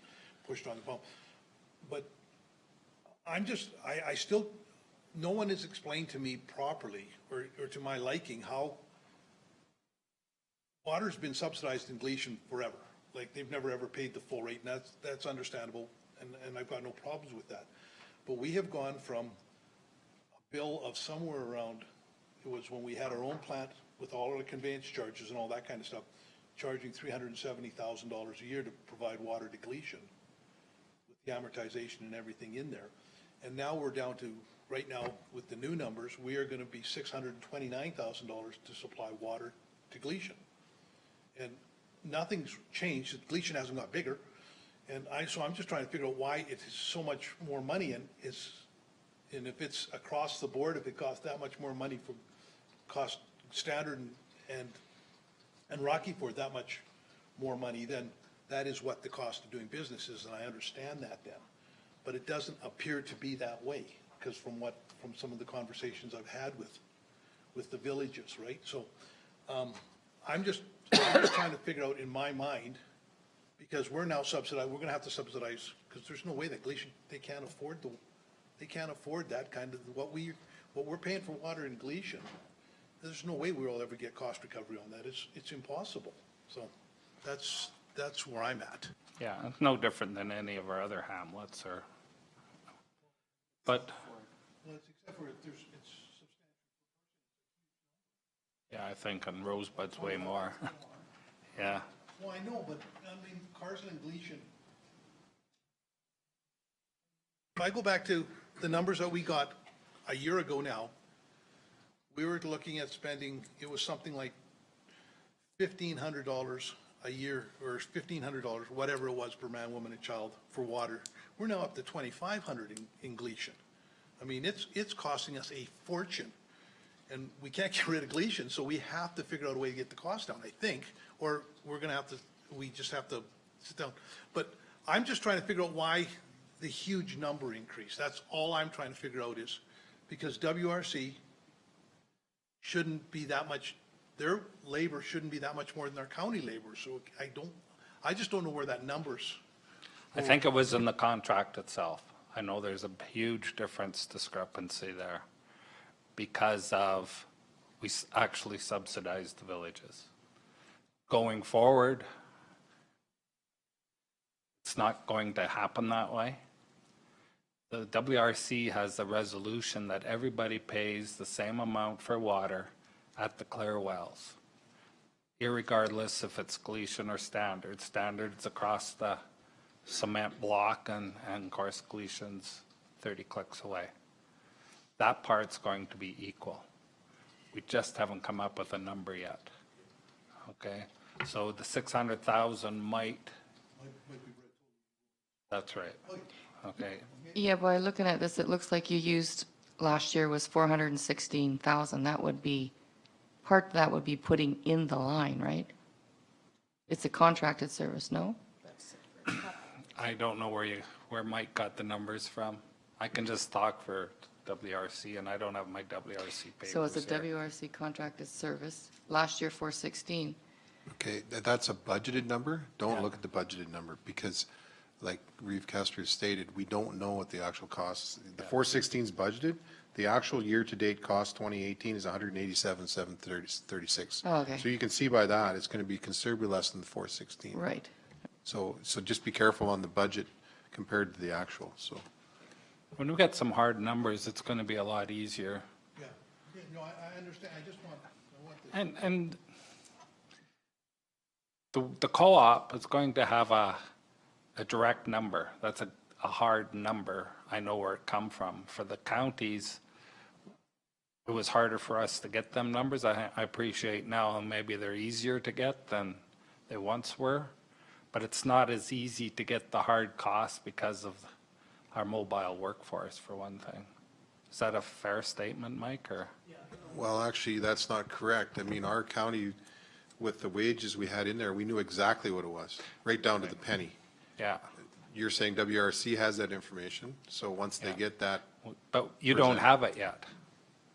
pushed on the pump. But I still, no one has explained to me properly or to my liking how water's been subsidized in Gleason forever. Like, they've never ever paid the full rate, and that's understandable, and I've got no problems with that. But we have gone from a bill of somewhere around, it was when we had our own plant with all our conveyance charges and all that kind of stuff, charging $370,000 a year to provide water to Gleason with the amortization and everything in there. And now we're down to, right now, with the new numbers, we are gonna be $629,000 to supply water to Gleason. And nothing's changed, Gleason hasn't got bigger. And so I'm just trying to figure out why it is so much more money, and if it's across the board, if it costs that much more money for cost Standard and Rocky Ford that much more money, then that is what the cost of doing business is, and I understand that then. But it doesn't appear to be that way, because from some of the conversations I've had with the villages, right? So I'm just trying to figure out in my mind, because we're now subsidized, we're gonna have to subsidize, because there's no way that Gleason, they can't afford that kind of, what we're paying for water in Gleason. There's no way we'll ever get cost recovery on that. It's impossible. So that's where I'm at. Yeah, it's no different than any of our other hamlets but. Well, except for it's substantial. Yeah, I think on Rosebud's way more. Yeah. Well, I know, but I mean, Carson and Gleason. If I go back to the numbers that we got a year ago now, we were looking at spending, it was something like $1,500 a year, or $1,500, whatever it was per man, woman, and child for water. We're now up to $2,500 in Gleason. I mean, it's costing us a fortune. And we can't get rid of Gleason, so we have to figure out a way to get the cost down, I think, or we just have to sit down. But I'm just trying to figure out why the huge number increase. That's all I'm trying to figure out, is because WRC shouldn't be that much, their labor shouldn't be that much more than our county labor. So I just don't know where that number's. I think it was in the contract itself. I know there's a huge discrepancy there because of, we actually subsidized the villages. Going forward, it's not going to happen that way. The WRC has a resolution that everybody pays the same amount for water at the clear wells, irregardless if it's Gleason or Standard. Standard's across the cement block, and of course Gleason's 30 clicks away. That part's going to be equal. We just haven't come up with a number yet. Okay, so the 600,000 might. That's right. Okay. Yeah, by looking at this, it looks like you used, last year was 416,000. That would be, part of that would be putting in the line, right? It's a contracted service, no? I don't know where Mike got the numbers from. I can just talk for WRC, and I don't have my WRC papers So it's a here. WRC contracted service. Last year, 416. Okay, that's a budgeted number. Don't Yeah. look at the budgeted number, because like Reeve Kester stated, we don't know what the actual costs. The 416 is budgeted. The actual year-to-date cost 2018 is 187,736. Oh, okay. So you can see by that, it's going to be considerably less than the 416. Right. So just be careful on the budget compared to the actual, so. When we get some hard numbers, it's going to be a lot easier. Yeah, no, I understand. I just want the. And the co-op is going to have a direct number. That's a hard number. I know where it come from. For the counties, it was harder for us to get them numbers. I appreciate now maybe they're easier to get than they once were, but it's not as easy to get the hard costs because of our mobile workforce, for one thing. Is that a fair statement, Mike, or? Yeah, Well, actually, that's not correct. I mean, our county, with the wages we had in there, we knew exactly what it was, right down to the penny. Yeah, You're saying WRC has that information, so once they Yeah. get that, but you don't Present. have it yet.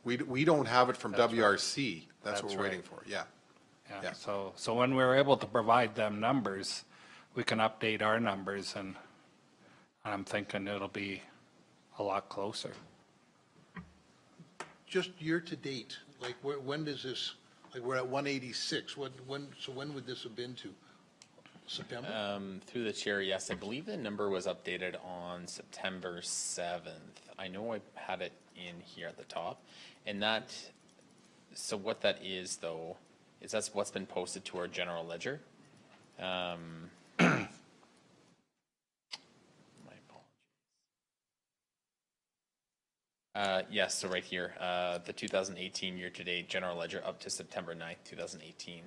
we don't have it from That's right. WRC. That's what That's we're waiting right. for, yeah. Yeah, Yeah. so when we're able to provide them numbers, we can update our numbers, and I'm thinking it'll be a lot closer. Just year-to-date, like, when does this, like, we're at 186, so when would this have been to? September? Through the chair, yes, I believe the number was updated on September 7th. I know I had it in here at the top, and that, so what that is though, is that's what's been posted to our general ledger. My apologies. Yes, so right here, the 2018 year-to-date general ledger up to September 9th, 2018.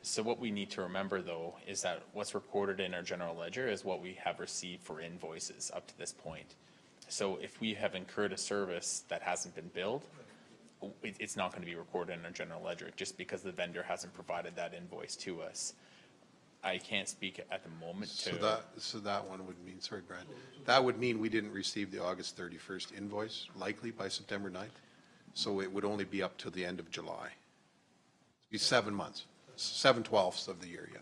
So what we need to remember, though, is that what's recorded in our general ledger is what we have received for invoices up to this point. So if we have incurred a service that hasn't been billed, it's not going to be recorded in our general ledger just because the vendor hasn't provided that invoice to us. I can't speak at the moment to. So that one would mean, sorry, Brian, that would mean we didn't receive the August 31st invoice, likely by September 9th. So it would only be up to the end of July. It'd be 7 months. 7/12 of the year, yeah.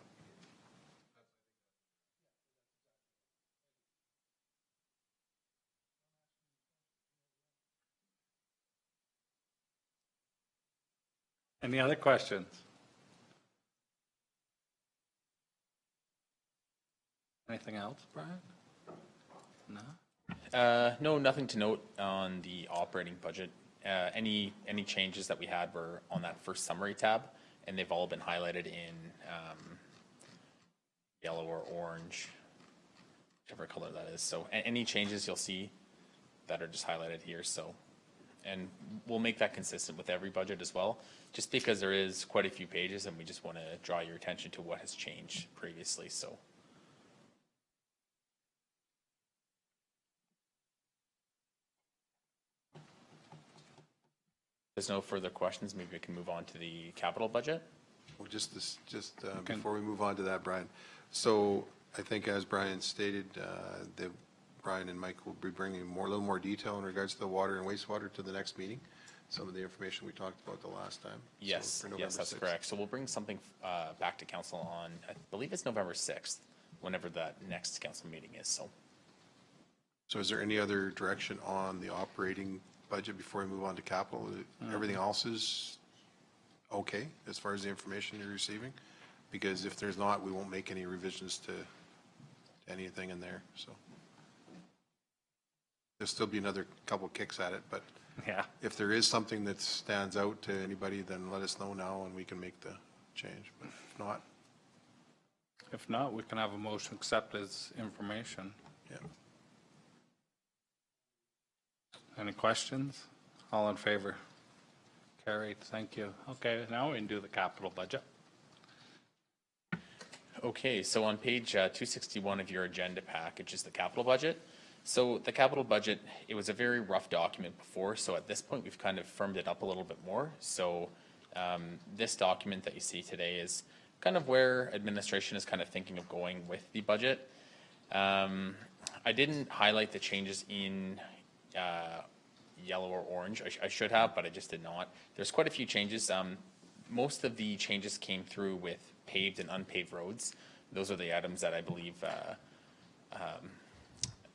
Any other questions? Anything else, Brian? No? No, nothing to note on the operating budget. Any changes that we had were on that first summary tab, and they've all been highlighted in yellow or orange, whichever color that is. So any changes you'll see that are just highlighted here. So, and we'll make that consistent with every budget as well, just because there is quite a few pages, and we just want to draw your attention to what has changed previously. So. There's no further questions. Maybe we can move on to the capital budget. Well, before we move on to that, Brian, so I think as Brian stated, Brian and Mike will be bringing a little more detail in regards to the water and wastewater to the next meeting, some of the information we talked about the last time. Yes, for November yes, that's 6th. correct. So we'll bring something back to council on, I believe it's November 6th, whenever that next council meeting is, so. So is there any other direction on the operating budget before we move on to capital? Everything else is okay as far as the information you're receiving? Because if there's not, we won't make any revisions to anything in there, so. There'll still be another couple kicks at it, but Yeah. if there is something that stands out to anybody, then let us know now and we can make the change, but if not, If not, we can have a motion to accept as information. yeah. Any questions? All in favor? Carried, thank you. Okay, now we can do the capital budget. Okay, so on page 261 of your agenda package is the capital budget. So the capital budget, it was a very rough document before, so at this point, we've kind of firmed it up a little bit more. So this document that you see today is kind of where administration is kind of thinking of going with the budget. I didn't highlight the changes in yellow or orange. I should have, but I just did not. There's quite a few changes. Most of the changes came through with paved and unpaved roads. Those are the items that I believe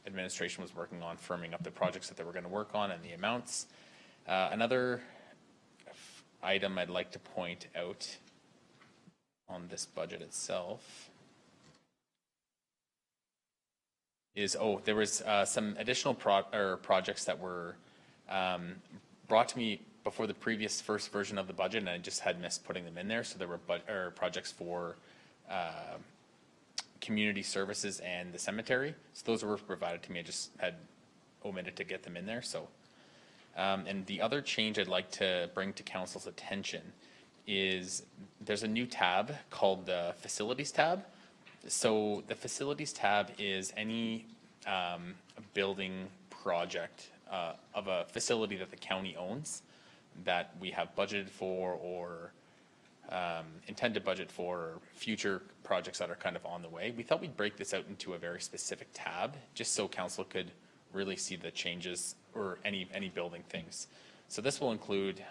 administration was working on, firming up the projects that they were going to work on and the amounts. Another item I'd like to point out on this budget itself is, there was some additional projects that were brought to me before the previous first version of the budget, and I just had missed putting them in there. So there were projects for community services and the cemetery. So those were provided to me. I just had omitted to get them in there. So, and the other change I'd like to bring to council's attention is there's a new tab called the facilities tab. So the facilities tab is any building project of a facility that the county owns that we have budgeted for or intend to budget for future projects that are kind of on the way. We thought we'd break this out into a very specific tab, just so council could really see the changes or any building things. So this will include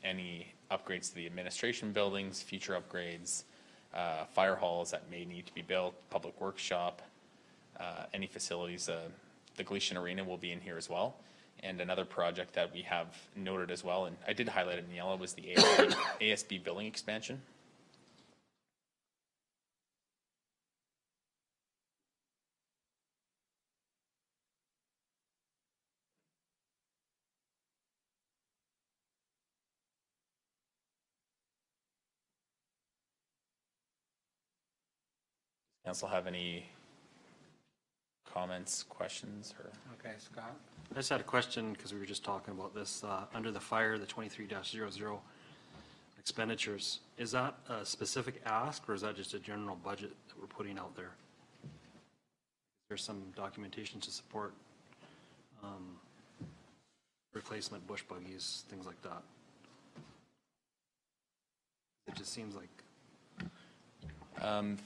any upgrades to the administration buildings, future upgrades, fire halls that may need to be built, public workshop, any facilities. The Gleason Arena will be in here as well. And another project that we have noted as well, and I did highlight it in yellow, was the ASB building expansion. Council have any comments, questions, or? Okay, Scott? I just had a question, because we were just talking about this, under the fire, the 23-00 expenditures, is that a specific ask, or is that just a general budget that we're putting out there? There's some documentation to support replacement bush buggies, things like that. It just seems like.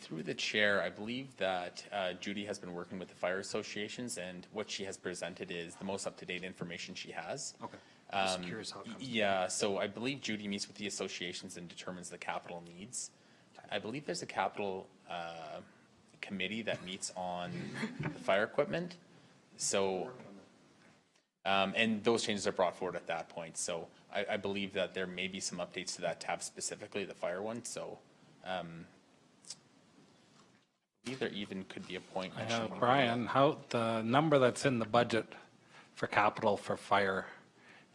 Through the chair, I believe that Judy has been working with the fire associations, and what she has presented is the most up-to-date information she has. Okay. Just curious how it comes. Yeah, so I believe Judy meets with the associations and determines the capital needs. I believe there's a capital committee that meets on the fire equipment. So, and those changes are brought forward at that point. So I believe that there may be some updates to that tab specifically, the fire one. So there even could be a point. Brian, how, the number that's in the budget for capital for fire,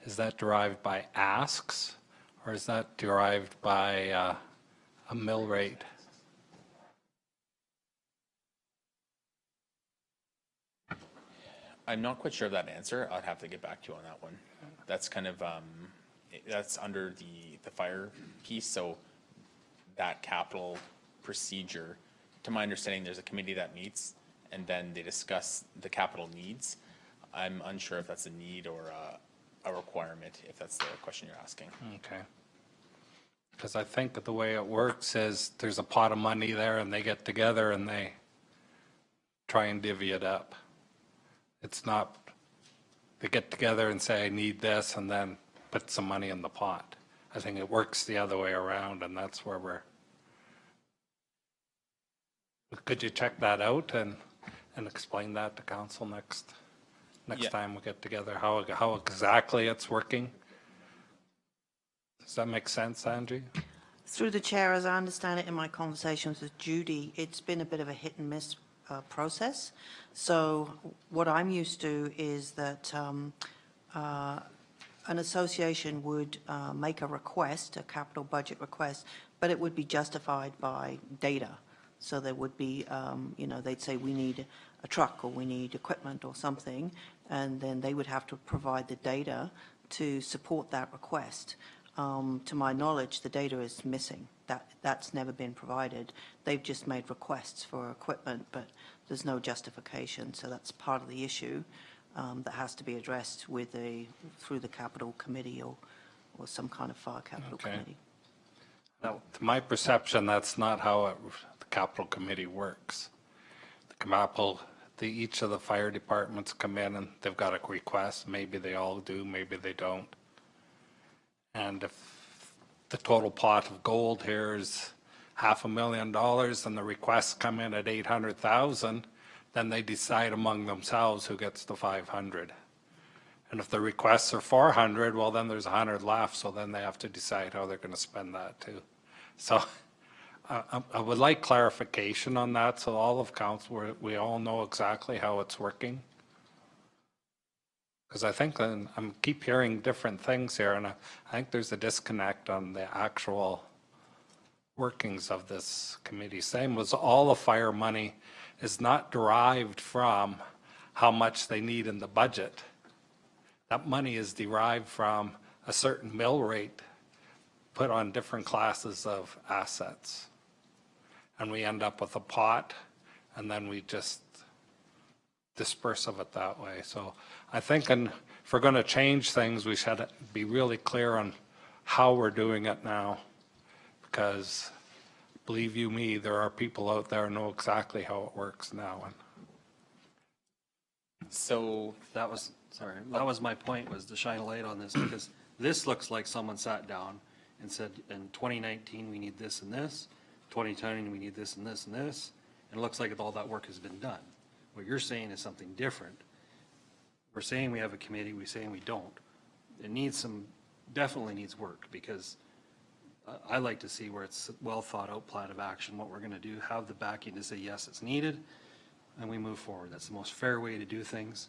is that derived by asks, or is that derived by a mill rate? I'm not quite sure of that answer. I'd have to get back to you on that one. That's kind of, that's under the fire piece, so that capital procedure, to my understanding, there's a committee that meets, and then they discuss the capital needs. I'm unsure if that's a need or a requirement, if that's the question you're asking. Okay. Because I think that the way it works is there's a pot of money there and they get together and they try and divvy it up. It's not, they get together and say, I need this, and then put some money in the pot. I think it works the other way around, and that's where we're. Could you check that out and explain that to council next Yeah. time we get together, how exactly it's working? Does that make sense, Angie? Through the chair, as I understand it in my conversations with Judy, it's been a bit of a hit and miss process. So what I'm used to is that an association would make a request, a capital budget request, but it would be justified by data. So there would be, you know, they'd say we need a truck or we need equipment or something, and then they would have to provide the data to support that request. To my knowledge, the data is missing. That's never been provided. They've just made requests for equipment, but there's no justification. So that's part of the issue that has to be addressed with through the capital committee or some kind of fire capital committee. Now, to my perception, that's not how the capital committee works. Each of the fire departments come in and they've got a request. Maybe they all do, maybe they don't. And if the total pot of gold here is $500,000 and the requests come in at 800,000, then they decide among themselves who gets the 500. And if the requests are 400, well, then there's 100 left, so then they have to decide how they're going to spend that too. So I would like clarification on that, so all of council, we all know exactly how it's working. Because I think I keep hearing different things here, and I think there's a disconnect on the actual workings of this committee. Same was all the fire money is not derived from how much they need in the budget. That money is derived from a certain mill rate put on different classes of assets. And we end up with a pot, and then we just disperse of it that way. So I think if we're going to change things, we should be really clear on how we're doing it now. Because believe you me, there are people out there who know exactly how it works now. And So, That was, sorry, that was my point, was to shine a light on this, because this looks like someone sat down and said, in 2019, we need this and this, 2020, we need this and this and this, and it looks like all that work has been done. What you're saying is something different. We're saying we have a committee, we're saying we don't. It needs some, definitely needs work, because I like to see where it's well thought out plan of action, what we're gonna do, have the backing to say, yes, it's needed, and we move forward. That's the most fair way to do things.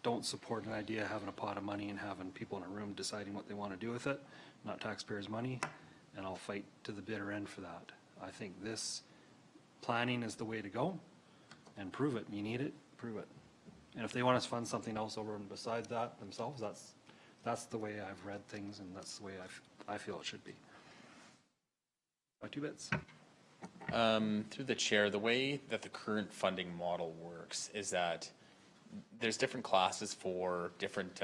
Don't support an idea of having a pot of money and having people in a room deciding what they want to do with it, not taxpayers' money, and I'll fight to the bitter end for that. I think this planning is the way to go, and prove it. You need it, prove it. And if they want us to fund something else over and beside that themselves, that's the way I've read things, and that's the way I feel it should be. My 2 bits. through the chair, the way that the current funding model works is that there's different classes for different,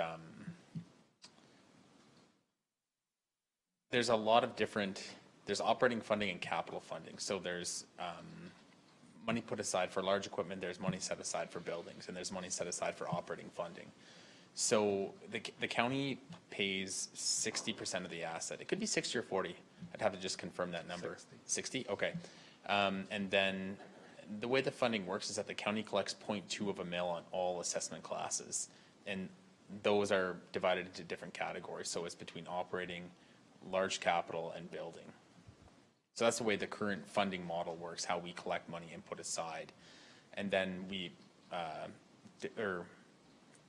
there's a lot of different, there's operating funding and capital funding. So there's money put aside for large equipment, there's money set aside for buildings, and there's money set aside for operating funding. So the county pays 60% of the asset. It could be 60 or 40. I'd have to just confirm that number. 60? Okay. And then the way the funding works is that the county collects 0.2 of a mil on all assessment classes. And those are divided into different categories. So it's between operating, large capital, and building. So that's the way the current funding model works, how we collect money and put aside. And then we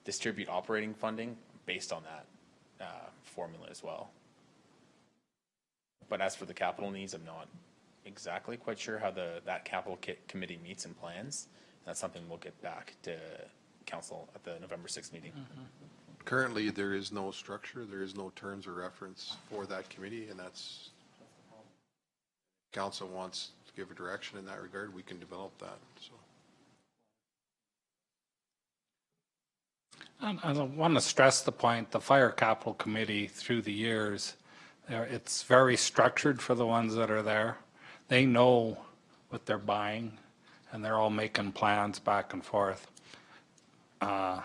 distribute operating funding based on that formula as well. But as for the capital needs, I'm not exactly quite sure how that capital committee meets and plans. That's something we'll get back to council at the November 6th meeting. Currently, there is no structure, there is no terms or reference for that committee, and that's, council wants to give a direction in that regard, we can develop that, so. I want to stress the point, the Fire Capital Committee through the years, it's very structured for the ones that are there. They know what they're buying, and they're all making plans back and forth. Yeah,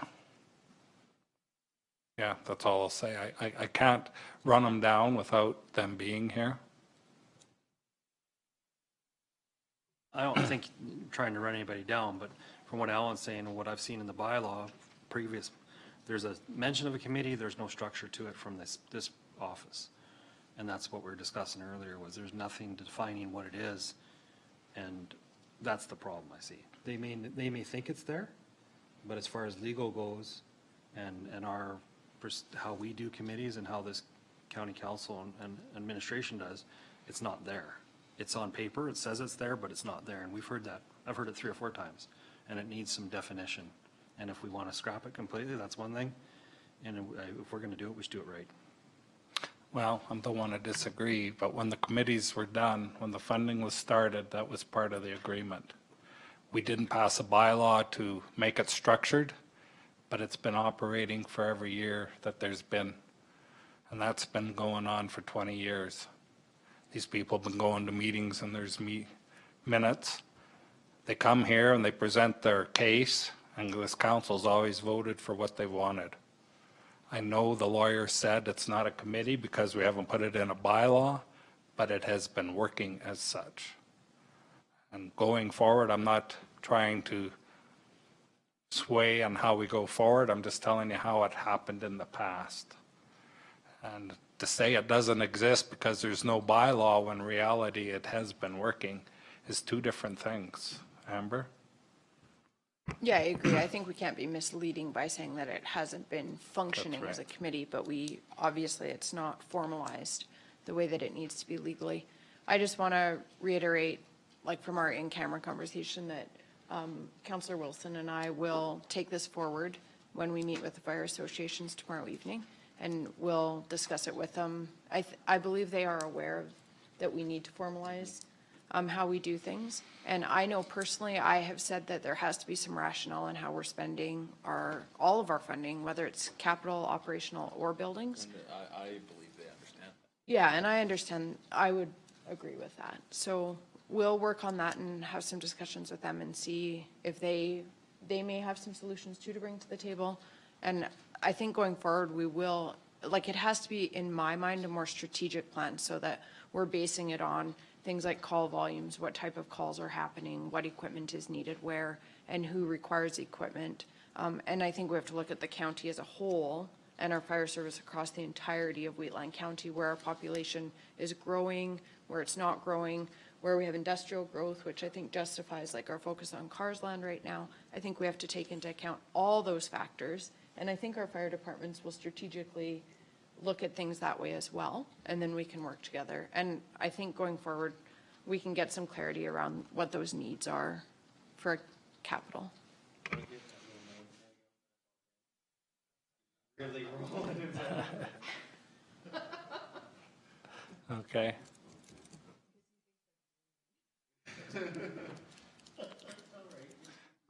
that's all I'll say. I can't run them down without them being here. I don't think trying to run anybody down, but from what Alan's saying and what I've seen in the bylaw previous, there's a mention of a committee, there's no structure to it from this office. And that's what we were discussing earlier, was there's nothing defining what it is, and that's the problem I see. They may think it's there, but as far as legal goes, and our how we do committees and how this county council and administration does, it's not there. It's on paper, it says it's there, but it's not there, and we've heard that. I've heard it 3 or 4 times, and it needs some definition. And if we want to scrap it completely, that's one thing, and if we're going to do it, we should do it right. Well, I don't want to disagree, but when the committees were done, when the funding was started, that was part of the agreement. We didn't pass a bylaw to make it structured, but it's been operating for every year that there's been, and that's been going on for 20 years. These people have been going to meetings and there's minutes. They come here and they present their case, and this council's always voted for what they wanted. I know the lawyer said it's not a committee because we haven't put it in a bylaw, but it has been working as such. And going forward, I'm not trying to sway on how we go forward. I'm just telling you how it happened in the past. And to say it doesn't exist because there's no bylaw when in reality it has been working is 2 different things. Amber? Yeah, I agree. I think we can't be misleading by saying that it hasn't been functioning as a committee, but obviously it's not formalized the way that it needs to be legally. I just want to reiterate, like from our in-camera conversation, that Councillor Wilson and I will take this forward when we meet with the fire associations tomorrow evening, and we'll discuss it with them. I believe they are aware that we need to formalize how we do things. And I know personally, I have said that there has to be some rationale in how we're spending all of our funding, whether it's capital, operational, or buildings. I believe they understand. Yeah, and I understand, I would agree with that. So we'll work on that and have some discussions with them and see if they may have some solutions too to bring to the table. And I think going forward, we will, like, it has to be, in my mind, a more strategic plan so that we're basing it on things like call volumes, what type of calls are happening, what equipment is needed where, and who requires equipment. And I think we have to look at the county as a whole and our fire service across the entirety of Wheatland County, where our population is growing, where it's not growing, where we have industrial growth, which I think justifies like our focus on Cars Land right now. I think we have to take into account all those factors. And I think our fire departments will strategically look at things that way as well, and then we can work together. And I think going forward, we can get some clarity around what those needs are for capital. Okay.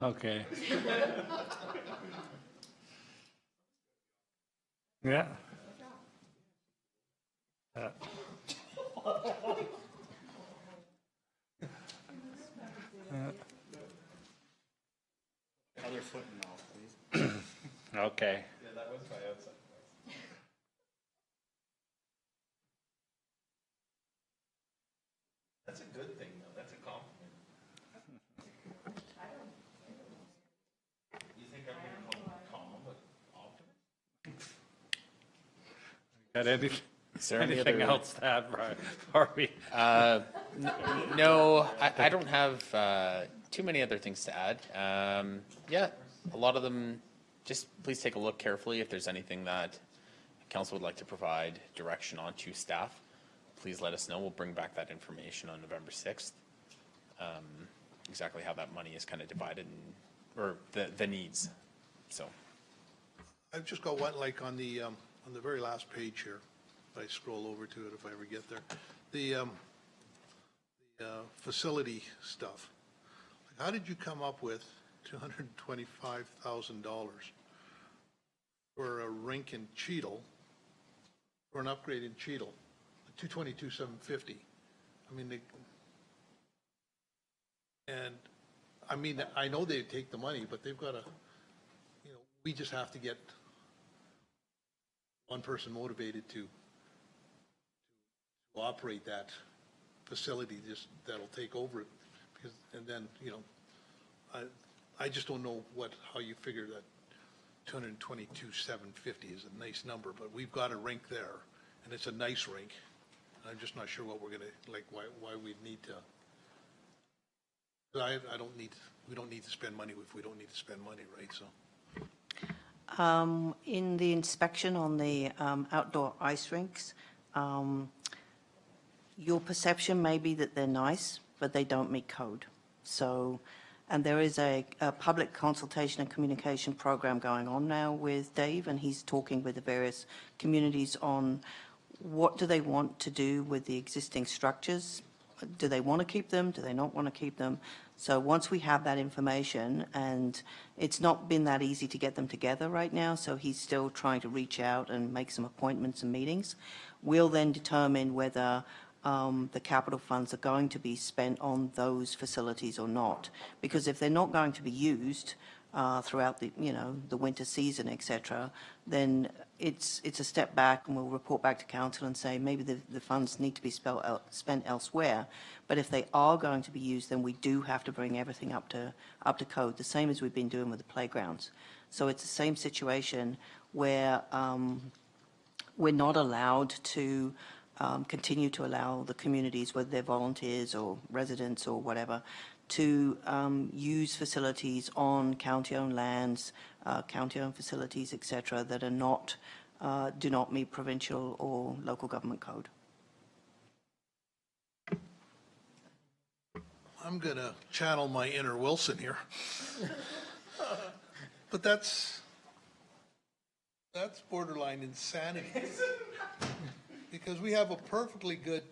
Okay. Yeah. Other foot in mouth, please. Okay. Yeah, that was my outside. That's a good thing, though. That's a compliment. You think I'm being calm but optimistic? Got Is there any anything other- else to add, Brian? Are we? No, I don't have too many other things to add. Yeah, a lot of them, just please take a look carefully. If there's anything that council would like to provide direction on to staff, please let us know. We'll bring back that information on November 6th. Exactly how that money is kind of divided or the needs. So. I've just got one, like on the very last page here, if I scroll over to it, if I ever get there, the facility stuff. How did you come up with $225,000 for a rink in Cheadle, for an upgrade in Cheadle? $222,750. I mean, I know they take the money, but they've got to, we just have to get one person motivated to operate that facility, that'll take over it. Because, and then, I just don't know how you figure that $222,750 is a nice number, but we've got a rink there, and it's a nice rink. I'm just not sure what we're gonna, why we need to. We don't need to spend money if we don't need to spend money, right, so. In the inspection on the outdoor ice rinks, your perception may be that they're nice, but they don't meet code. So, and there is a public consultation and communication program going on now with Dave, and he's talking with the various communities on what do they want to do with the existing structures. Do they want to keep them? Do they not want to keep them? So once we have that information, and it's not been that easy to get them together right now, so he's still trying to reach out and make some appointments and meetings, we'll then determine whether the capital funds are going to be spent on those facilities or not. Because if they're not going to be used throughout the, the winter season, et cetera, then it's a step back, and we'll report back to council and say maybe the funds need to be spent elsewhere. But if they are going to be used, then we do have to bring everything up to code, the same as we've been doing with the playgrounds. So it's the same situation where we're not allowed to continue to allow the communities, whether they're volunteers or residents or whatever, to use facilities on county-owned lands, county-owned facilities, et cetera, that are not, do not meet provincial or local government code. I'm going to channel my inner Wilson here. But that's borderline insanity. Because we have a perfectly good,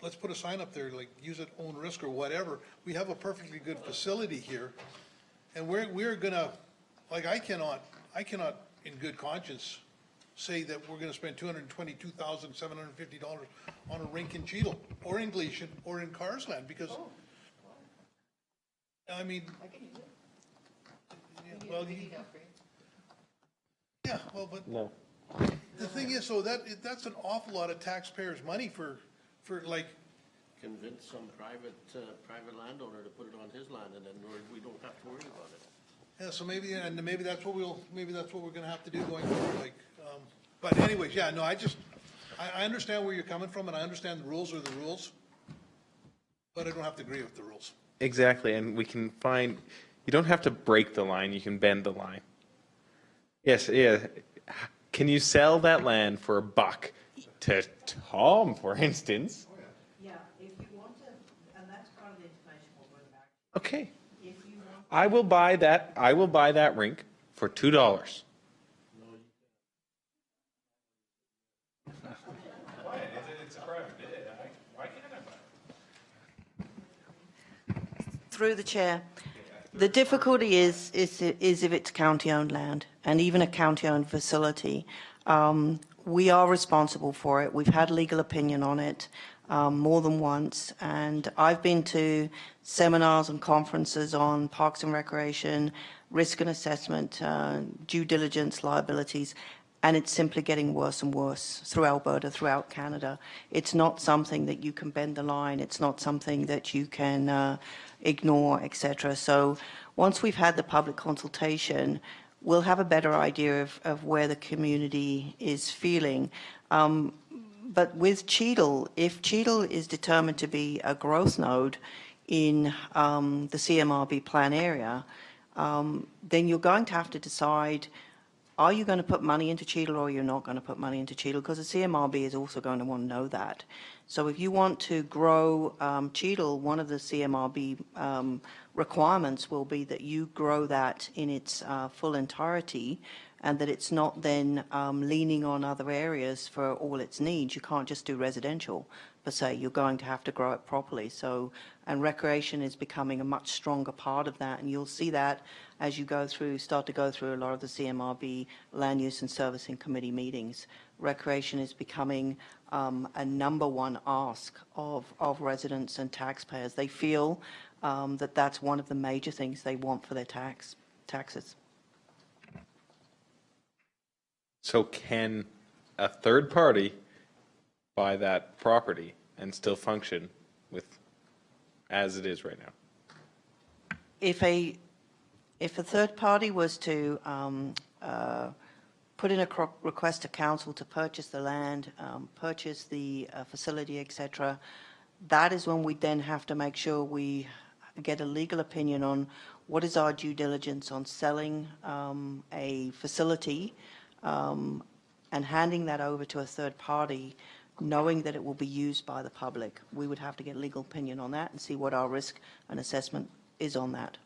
let's put a sign up there, like, use at own risk or whatever. We have a perfectly good facility here, and we're gonna, like, I cannot in good conscience say that we're gonna spend $222,750 on a rink in Cheadle, or in Gleason, or in Carsland, because, I mean. Well, yeah, well, but the thing is, so that's an awful lot of taxpayers' money for like, Convince some private landowner to put it on his land, and then we don't have to worry about it. yeah, so maybe that's what we're gonna have to do going forward, like, but anyways, yeah, no, I understand where you're coming from, and I understand the rules are the rules, but I don't have to agree with the rules. Exactly, and we can find, you don't have to break the line, you can bend the line. Yes, yeah. Can you sell that land for $1 to Tom, for instance? Yeah, if you want to, and that's part of the information we'll bring back. Okay. If you want. I will buy that rink for $2. Through the chair, the difficulty is if it's county-owned land, and even a county-owned facility, we are responsible for it. We've had legal opinion on it more than once, and I've been to seminars and conferences on parks and recreation, risk and assessment, due diligence, liabilities, and it's simply getting worse and worse through Alberta, throughout Canada. It's not something that you can bend the line. It's not something that you can ignore, etc. So once we've had the public consultation, we'll have a better idea of where the community is feeling. But with Cheadle, if Cheadle is determined to be a growth node in the CMRB plan area, then you're going to have to decide, are you going to put money into Cheadle or you're not going to put money into Cheadle? Because the CMRB is also going to want to know that. So if you want to grow Cheadle, one of the CMRB requirements will be that you grow that in its full entirety, and that it's not then leaning on other areas for all its needs. You can't just do residential per se. You're going to have to grow it properly. So, and recreation is becoming a much stronger part of that, and you'll see that as you start to go through a lot of the CMRB Land Use and Servicing Committee meetings. Recreation is becoming a number one ask of residents and taxpayers. They feel that that's one of the major things they want for their taxes. So can a third party buy that property and still function as it is right now? If a third party was to put in a request to council to purchase the land, purchase the facility, etc., that is when we then have to make sure we get a legal opinion on what is our due diligence on selling a facility and handing that over to a third party, knowing that it will be used by the public. We would have to get legal opinion on that and see what our risk and assessment is on that.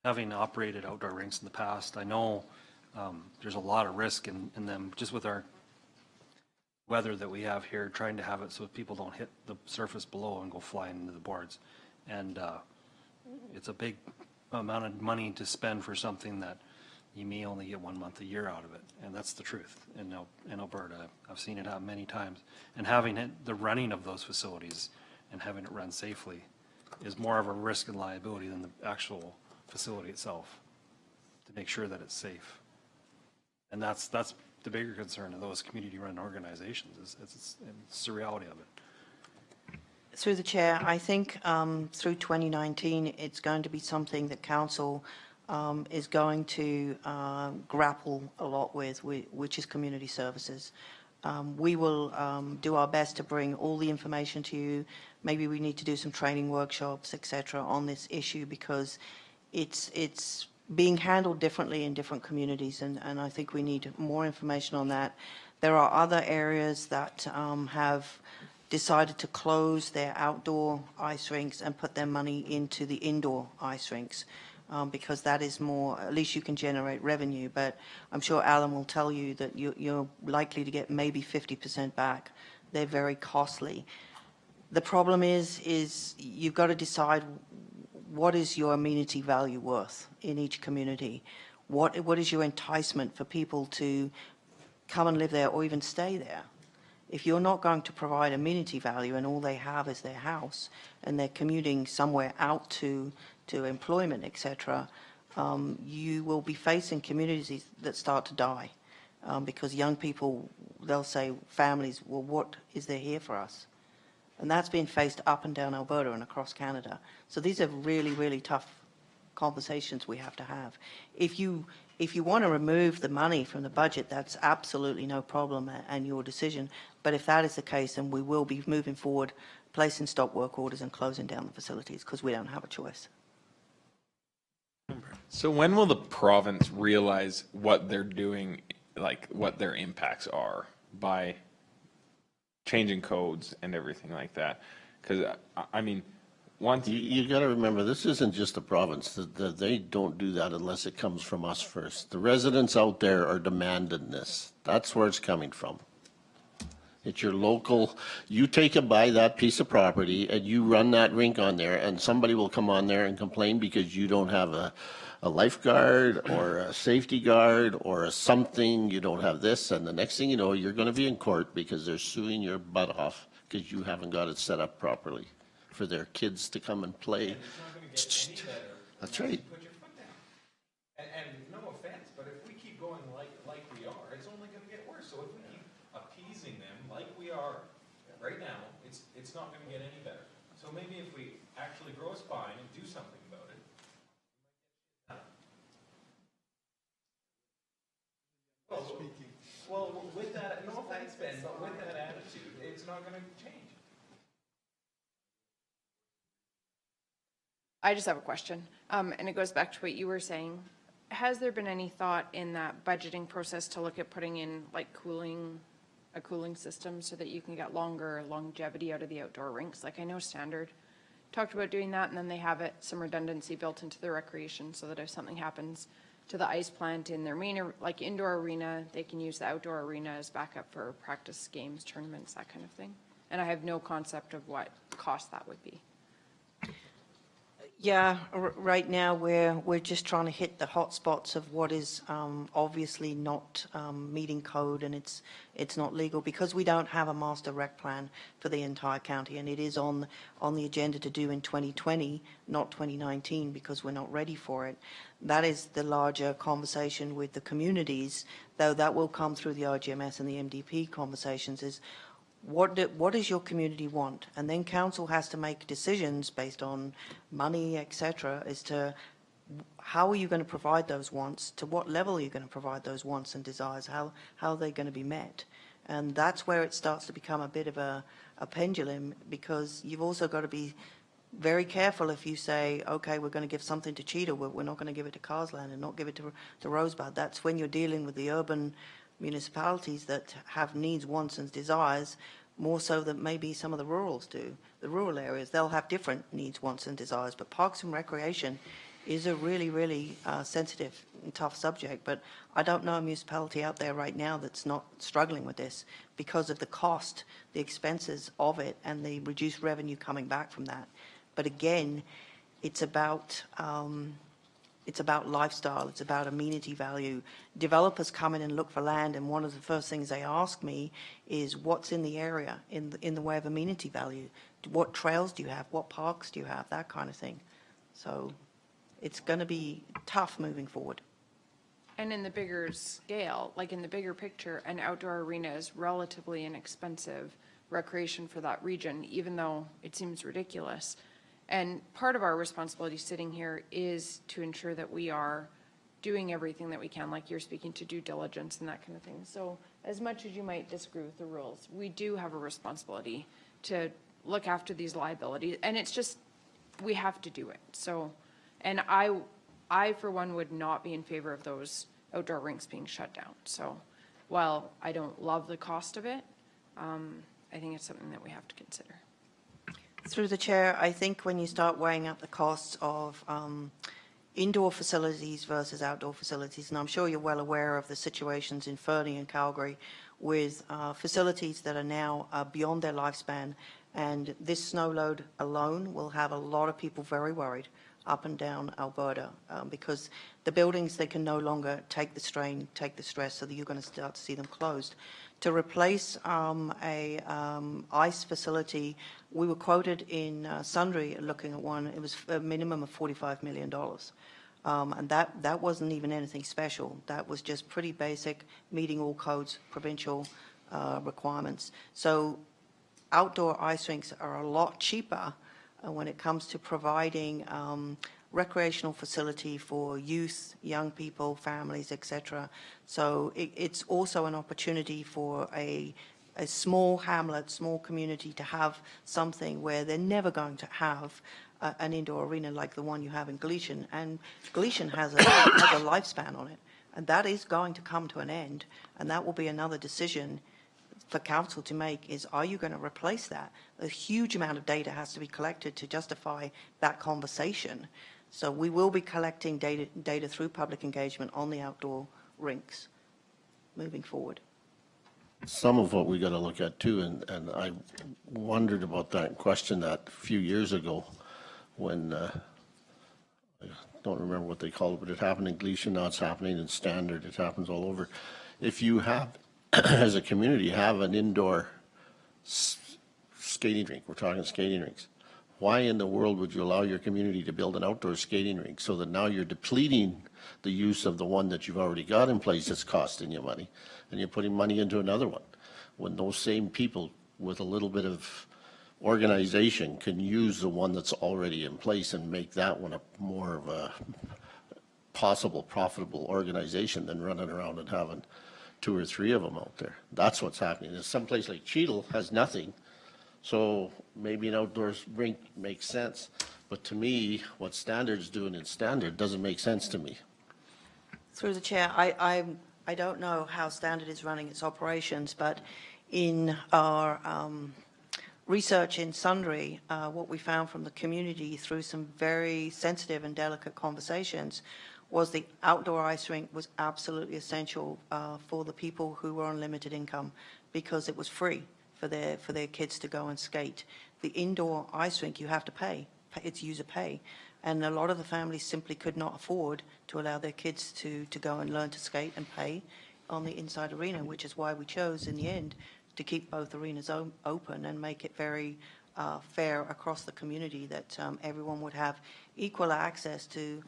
Having operated outdoor rinks in the past, I know there's a lot of risk in them, just with our weather that we have here, trying to have it so people don't hit the surface below and go flying into the boards. And it's a big amount of money to spend for something that you may only get 1 month a year out of it. And that's the truth in Alberta. I've seen it happen many times. And having the running of those facilities and having it run safely is more of a risk and liability than the actual facility itself, to make sure that it's safe. And that's the bigger concern of those community-run organizations, is it's the reality of it. Through the chair, I think through 2019, it's going to be something that council is going to grapple a lot with, which is community services. We will do our best to bring all the information to you. Maybe we need to do some training workshops, etc., on this issue, because it's being handled differently in different communities, and I think we need more information on that. There are other areas that have decided to close their outdoor ice rinks and put their money into the indoor ice rinks. because that is more, at least you can generate revenue. But I'm sure Alan will tell you that you're likely to get maybe 50% back. They're very costly. The problem is you've got to decide what is your amenity value worth in each community. What is your enticement for people to come and live there or even stay there? If you're not going to provide amenity value and all they have is their house and they're commuting somewhere out to employment, etc., you will be facing communities that start to die because young people, they'll say, families, well, what is there here for us? And that's been faced up and down Alberta and across Canada. So these are really, really tough conversations we have to have. If you want to remove the money from the budget, that's absolutely no problem and your decision. But if that is the case, then we will be moving forward, placing stop work orders and closing down the facilities because we don't have a choice. So when will the province realize what they're doing, like what their impacts are by changing codes and everything like that? Because I mean, once You got to remember, this isn't just the province. They don't do that unless it comes from us first. The residents out there are demanding this. That's where it's coming from. It's your local, you take and buy that piece of property and you run that rink on there and somebody will come on there and complain because you don't have a lifeguard or a safety guard or a something, you don't have this, and the next thing you know, you're going to be in court because they're suing your butt off because you haven't got it set up properly for their kids to come and play. That's right. And no offense, but if we keep going like we are, it's only going to get worse. So if we keep appeasing them like we are right now, it's not going to get any better. So maybe if we actually grow a spine and do something about it. Well, with that, no offense, Ben, but with that attitude, it's not going to change. I just have a question, and it goes back to what you were saying. Has there been any thought in that budgeting process to look at putting in like a cooling system so that you can get longer longevity out of the outdoor rinks? Like I know Standard talked about doing that, and then they have some redundancy built into their recreation so that if something happens to the ice plant in their main, like indoor arena, they can use the outdoor arena as backup for practice games, tournaments, that kind of thing. And I have no concept of what cost that would be. Yeah, right now we're just trying to hit the hot spots of what is obviously not meeting code, and it's not legal because we don't have a master rec plan for the entire county, and it is on the agenda to do in 2020, not 2019, because we're not ready for it. That is the larger conversation with the communities, though that will come through the RGMS and the MDP conversations, is what does your community want? And then council has to make decisions based on money, etc., as to how are you going to provide those wants, to what level are you going to provide those wants and desires, how are they going to be met? And that's where it starts to become a bit of a pendulum, because you've also got to be very careful if you say, okay, we're going to give something to Cheetah, we're not going to give it to Carsland and not give it to Rosebud. That's when you're dealing with the urban municipalities that have needs, wants and desires more so than maybe some of the rurals do. The rural areas, they'll have different needs, wants and desires, but parks and recreation is a really, really sensitive and tough subject. But I don't know a municipality out there right now that's not struggling with this because of the cost, the expenses of it, and the reduced revenue coming back from that. But again, it's about lifestyle, it's about amenity value. Developers come in and look for land, and one of the first things they ask me is what's in the area in the way of amenity value. What trails do you have? What parks do you have? That kind of thing. So it's going to be tough moving forward. And in the bigger scale, like in the bigger picture, an outdoor arena is relatively inexpensive recreation for that region, even though it seems ridiculous. And part of our responsibility sitting here is to ensure that we are doing everything that we can, like you're speaking to due diligence and that kind of thing. So as much as you might disagree with the rules, we do have a responsibility to look after these liabilities. And it's just, we have to do it. So, and I for one would not be in favor of those outdoor rinks being shut down. So while I don't love the cost of it, I think it's something that we have to consider. Through the chair, I think when you start weighing up the costs of indoor facilities versus outdoor facilities. And I'm sure you're well aware of the situations in Fernie and Calgary with facilities that are now beyond their lifespan. And this snow load alone will have a lot of people very worried up and down Alberta because the buildings, they can no longer take the strain, take the stress, so that you're going to start to see them closed. To replace a ice facility, we were quoted in Sundry looking at one, it was a minimum of $45 million. And that wasn't even anything special. That was just pretty basic, meeting all codes, provincial requirements. So outdoor ice rinks are a lot cheaper when it comes to providing recreational facility for youth, young people, families, etc. So it's also an opportunity for a small hamlet, small community to have something where they're never going to have an indoor arena like the one you have in Gleason. And Gleason has a lifespan on it, and that is going to come to an end, and that will be another decision for council to make is, are you going to replace that? A huge amount of data has to be collected to justify that conversation. So we will be collecting data through public engagement on the outdoor rinks moving forward. Some of what we got to look at too, and I wondered about that and questioned that a few years ago when, I don't remember what they called it, but it happened in Gleason, now it's happening in Standard, it happens all over. If you have, as a community, have an indoor skating rink, we're talking skating rinks, why in the world would you allow your community to build an outdoor skating rink so that now you're depleting the use of the one that you've already got in place that's costing you money, and you're putting money into another one, when those same people with a little bit of organization can use the one that's already in place and make that one a more of a possible profitable organization than running around and having 2 or 3 of them out there. That's what's happening. There's some place like Cheadle has nothing, so maybe an outdoor rink makes sense. But to me, what Standard's doing in Standard doesn't make sense to me. Through the chair, I don't know how Standard is running its operations, but in our research in Sundry, what we found from the community through some very sensitive and delicate conversations was the outdoor ice rink was absolutely essential for the people who were on limited income because it was free for their kids to go and skate. The indoor ice rink, you have to pay. It's user pay. And a lot of the families simply could not afford to allow their kids to go and learn to skate and pay on the inside arena, which is why we chose in the end to keep both arenas open and make it very fair across the community that everyone would have equal access to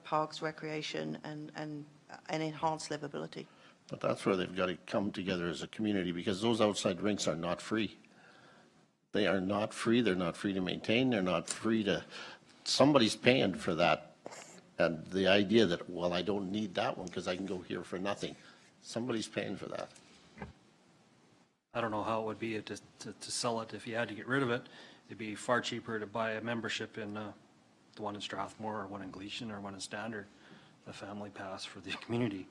parks, recreation, and enhanced livability. But that's where they've got to come together as a community, because those outside rinks are not free. They are not free. They're not free to maintain. They're not free to, somebody's paying for that. And the idea that, well, I don't need that one because I can go here for nothing. Somebody's paying for that. I don't know how it would be to sell it if you had to get rid of it. It'd be far cheaper to buy a membership in the one in Strathmore or one in Gleason or one in Standard, the family pass for the community.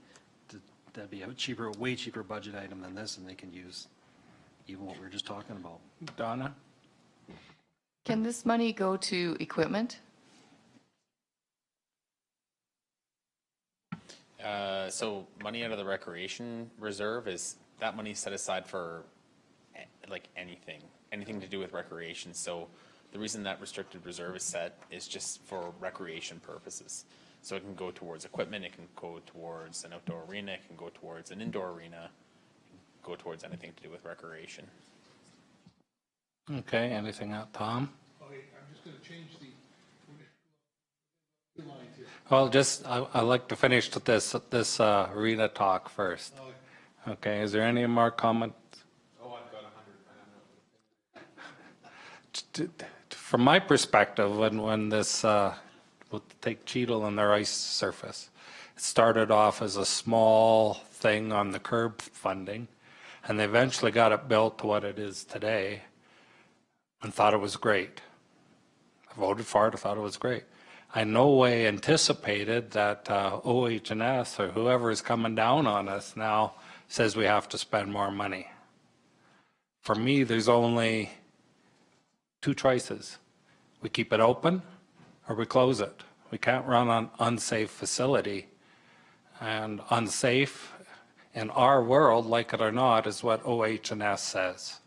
That'd be a cheaper, way cheaper budget item than this, and they can use even what we were just talking about. Donna? Can this money go to equipment? So money out of the recreation reserve is, that money set aside for like anything to do with recreation. So the reason that restricted reserve is set is just for recreation purposes. So it can go towards equipment, it can go towards an outdoor arena, it can go towards an indoor arena, it can go towards anything to do with recreation. Okay, anything else, Tom? Okay, I'm just going to change the line here. Well, just, I'd like to finish this arena talk first. Okay, is there any more comments? Oh, I've got 100. From my perspective, when this, we'll take Cheadle and their ice surface, it started off as a small thing on the curb funding, and they eventually got it built to what it is today and thought it was great. I voted for it, I thought it was great. I no way anticipated that OH&S or whoever is coming down on us now says we have to spend more money. For me, there's only 2 choices. We keep it open or we close it. We can't run an unsafe facility. And unsafe in our world, like it or not, is what OH&S says.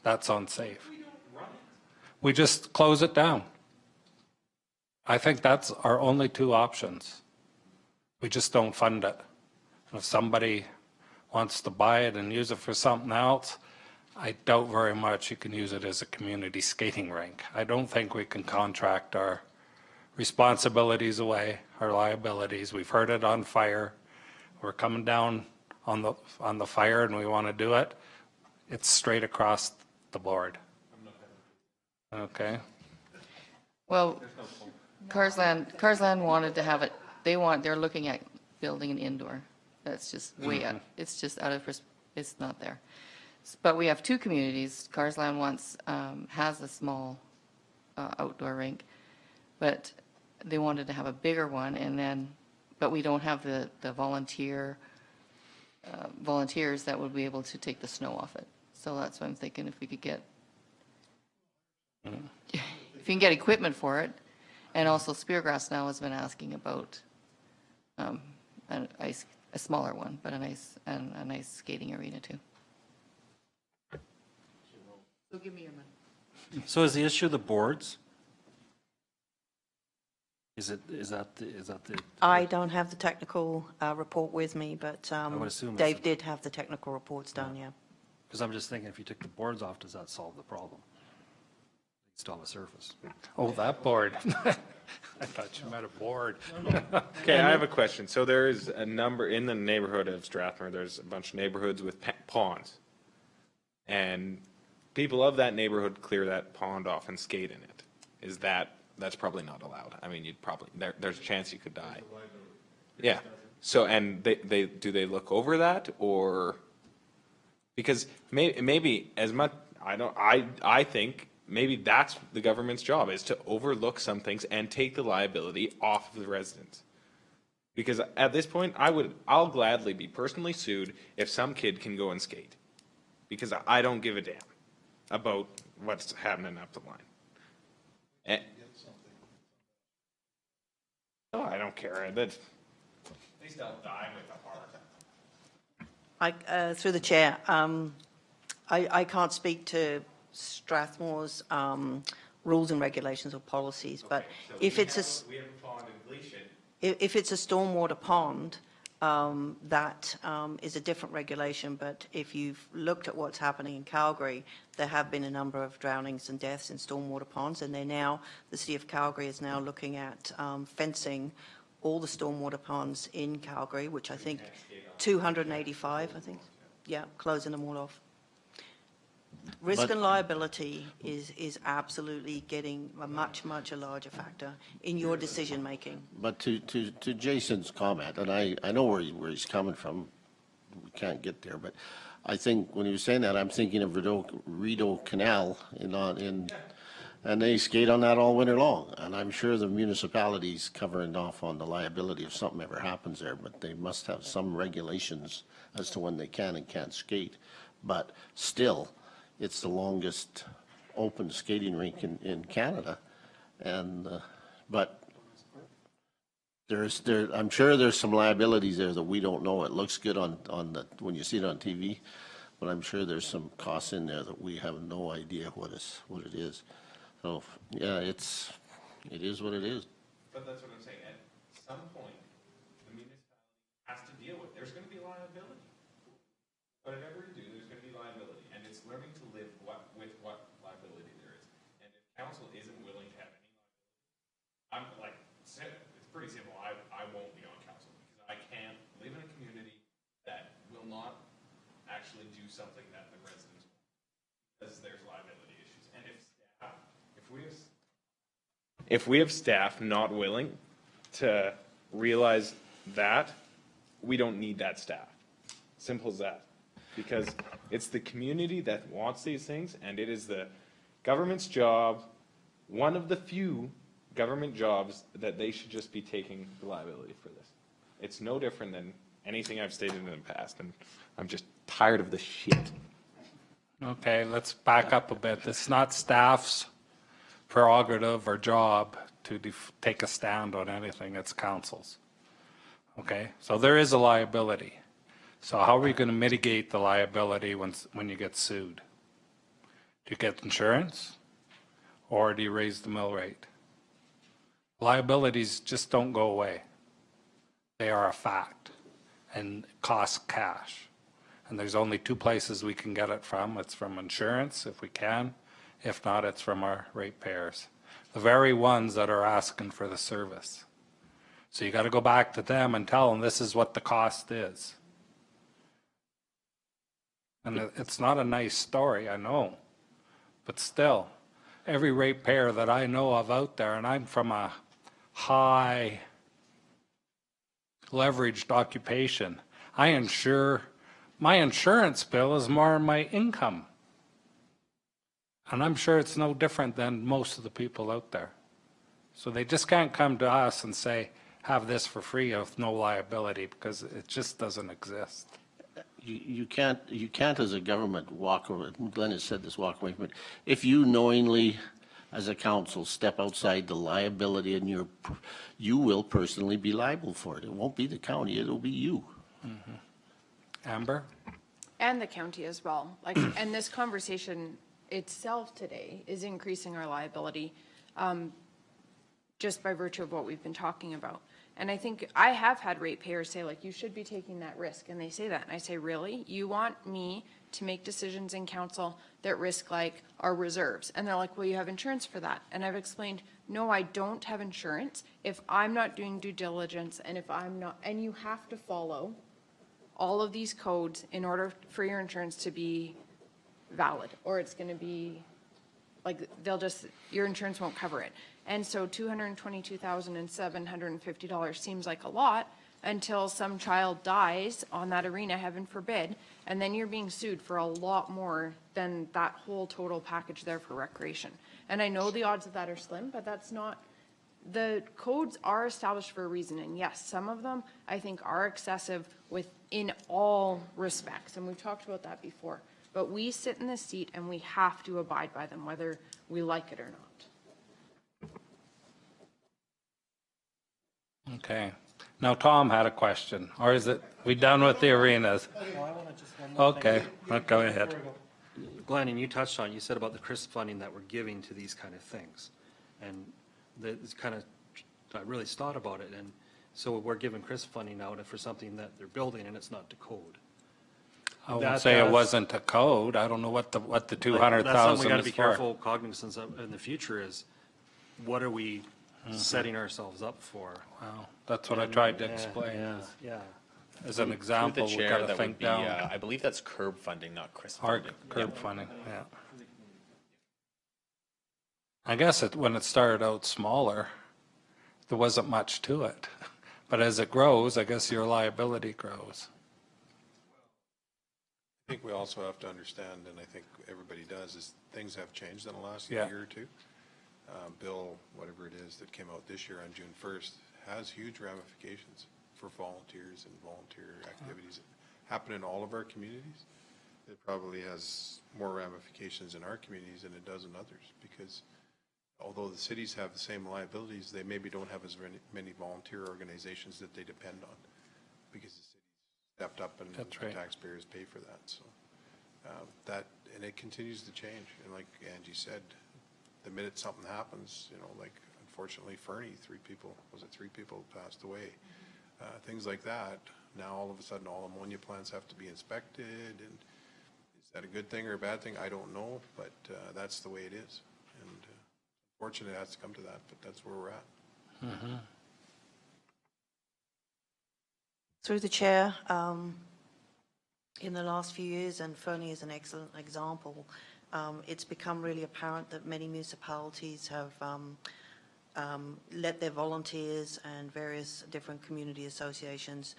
That's unsafe. We just close it down. I think that's our only two options. We just don't fund it. If somebody wants to buy it and use it for something else, I doubt very much you can use it as a community skating rink. I don't think we can contract our responsibilities away, our liabilities. We've heard it on fire. We're coming down on the fire and we want to do it. It's straight across the board. Okay. Well, Carsland wanted to have it, they're looking at building an indoor. That's just way out, it's just out of, it's not there. But we have two communities. Carsland has a small outdoor rink, but they wanted to have a bigger one, and then, but we don't have the volunteers that would be able to take the snow off it. So that's what I'm thinking, if we could get, if you can get equipment for it. And also Speargrass now has been asking about a smaller one, but a nice skating arena too. So give me your money. So is the issue the boards? Is that the? I don't have the technical report with me, but would assume Dave it's did have the technical reports done, yeah. Because I'm just thinking, if you took the boards off, does that solve the problem? You'd still have a surface. Oh, that board. I thought you meant a board. Okay, I have a question. So there is a number in the neighborhood of Strathmore, there's a bunch of neighborhoods with ponds. And people of that neighborhood clear that pond off and skate in it. That's probably not allowed. I mean, there's a chance you could die. Yeah. So, and do they look over that, or, because maybe as much, I think maybe that's the government's job, is to overlook some things and take the liability off of the residents. Because at this point, I'll gladly be personally sued if some kid can go and skate, because I don't give a damn about what's happening up the line. And, oh, I don't care. At least I'll die with a heart. Through the chair, I can't speak to Strathmore's rules and regulations or policies, but So if it's we have a pond in Gleason. if it's a stormwater pond, that is a different regulation. But if you've looked at what's happening in Calgary, there have been a number of drownings and deaths in stormwater ponds, and the city of Calgary is now looking at fencing all the stormwater ponds in Calgary, which I think 285, I think. Yeah, closing them all off. Risk and liability is absolutely getting a much larger factor in your decision making. But to Jason's comment, and I know where he's coming from, we can't get there, but I think when he was saying that, I'm thinking of Rideau Canal and they skate on that all winter long. And I'm sure the municipality's covering off on the liability if something ever happens there, but they must have some regulations as to when they can and can't skate. But still, it's the longest open skating rink in Canada. And, but I'm sure there's some liabilities there that we don't know. It looks good when you see it on TV, but I'm sure there's some costs in there that we have no idea what it is. So, yeah, it is what it is. But that's what I'm saying. At some point, the municipality has to deal with, there's going to be liability. Whatever you do, there's going to be liability. And it's learning to live with what liability there is. And if council isn't willing to have any liability, it's pretty simple. I won't be on council because I can't live in a community that will not actually do something that the residents want, because there's liability issues. And if we have staff not willing to realize that, we don't need that staff. Simple as that. Because it's the community that wants these things, and it is the government's job, one of the few government jobs, that they should just be taking the liability for this. It's no different than anything I've stated in the past, and I'm just tired of the shit. Okay, let's back up a bit. It's not staff's prerogative or job to take a stand on anything. It's council's. Okay, so there is a liability. So how are we going to mitigate the liability when you get sued? Do you get insurance, or do you raise the mill rate? Liabilities just don't go away. They are a fact and cost cash. And there's only two places we can get it from. It's from insurance, if we can. If not, it's from our ratepayers, the very ones that are asking for the service. So you got to go back to them and tell them this is what the cost is. And it's not a nice story, I know. But still, every ratepayer that I know of out there, and I'm from a high leveraged occupation, my insurance bill is more than my income. And I'm sure it's no different than most of the people out there. So they just can't come to us and say, have this for free with no liability, because it just doesn't exist. You can't as a government walk over, Glenn has said this, walk away from it. If you knowingly, as a council, step outside the liability and you will personally be liable for it. It won't be the county, it'll be you. Mm-hmm. Amber? And the county as well. Like, and this conversation itself today is increasing our liability just by virtue of what we've been talking about. And I think I have had ratepayers say, like, you should be taking that risk. And they say that. And I say, really? You want me to make decisions in council that risk, like, our reserves? And they're like, well, you have insurance for that. And I've explained, no, I don't have insurance if I'm not doing due diligence and if I'm not, and you have to follow all of these codes in order for your insurance to be valid, or it's going to be, like, your insurance won't cover it. And so $222,750 seems like a lot until some child dies on that arena, heaven forbid, and then you're being sued for a lot more than that whole total package there for recreation. And I know the odds of that are slim, but that's not, the codes are established for a reason. And yes, some of them I think are excessive in all respects, and we've talked about that before. But we sit in this seat and we have to abide by them, whether we like it or not. Okay. Now Tom had a question, or is it, we done with the arenas? Okay, go ahead. Glenn, and you touched on, you said about the CRISP funding that we're giving to these kind of things. And it's kind of, I really thought about it. And so we're giving CRISP funding out for something that they're building and it's not to code. I won't say it wasn't a code. I don't know what the 200,000 That's something we got to is be for. careful, cognizant of in the future is, what are we setting ourselves up for? Wow, that's what I tried to explain. Yeah. As an example, we've got to think down. I believe that's curb funding, not CRISP Our funding. curb funding, yeah. I guess when it started out smaller, there wasn't much to it. But as it grows, I guess your liability grows. I think we also have to understand, and I think everybody does, is things have changed in the last Yeah. year or two. Bill, whatever it is that came out this year on June 1st, has huge ramifications for volunteers and volunteer activities that happen in all of our communities. It probably has more ramifications in our communities than it does in others, because although the cities have the same liabilities, they maybe don't have as many volunteer organizations that they depend on, because the city stepped up and the taxpayers pay for that. So and it continues to change. And like Angie said, the minute something happens, like unfortunately Fernie, three people passed away. Things like that. Now all of a sudden all ammonia plants have to be inspected, and is that a good thing or a bad thing? I don't know, but that's the way it is. And unfortunately it has to come to that, but that's where we're at. Mm-hmm. Through the chair, in the last few years, and Fernie is an excellent example, it's become really apparent that many municipalities have let their volunteers and various different community associations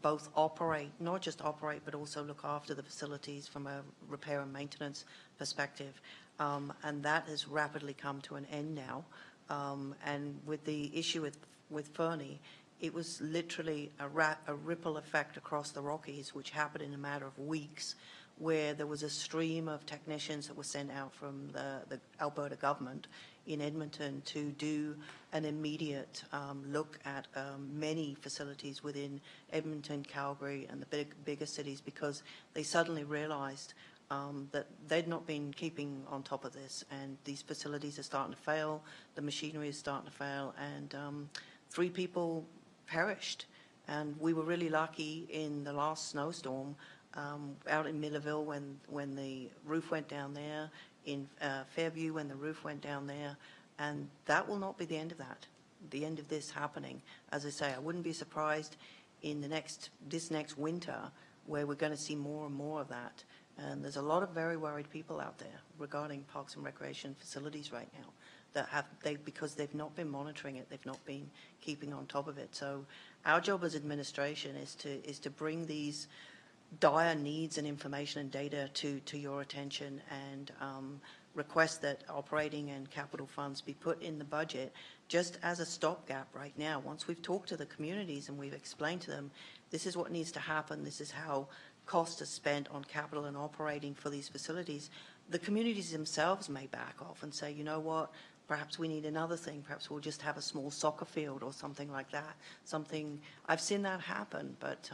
both operate, not just operate, but also look after the facilities from a repair and maintenance perspective. And that has rapidly come to an end now. And with the issue with Fernie, it was literally a ripple effect across the Rockies, which happened in a matter of weeks, where there was a stream of technicians that were sent out from the Alberta government in Edmonton to do an immediate look at many facilities within Edmonton, Calgary, and the bigger cities, because they suddenly realized that they'd not been keeping on top of this, and these facilities are starting to fail, the machinery is starting to fail, and 3 people perished. And we were really lucky in the last snowstorm out in Millerville when the roof went down there, in Fairview when the roof went down there, and that will not be the end of that, the end of this happening. As I say, I wouldn't be surprised in this next winter where we're going to see more and more of that. And there's a lot of very worried people out there regarding parks and recreation facilities right now that because they've not been monitoring it, they've not been keeping on top of it. So our job as administration is to bring these dire needs and information and data to your attention, and request that operating and capital funds be put in the budget just as a stopgap right now. Once we've talked to the communities and we've explained to them, this is what needs to happen, this is how cost is spent on capital and operating for these facilities, the communities themselves may back off and say, you know what, perhaps we need another thing, perhaps we'll just have a small soccer field or something like that. I've seen that happen, but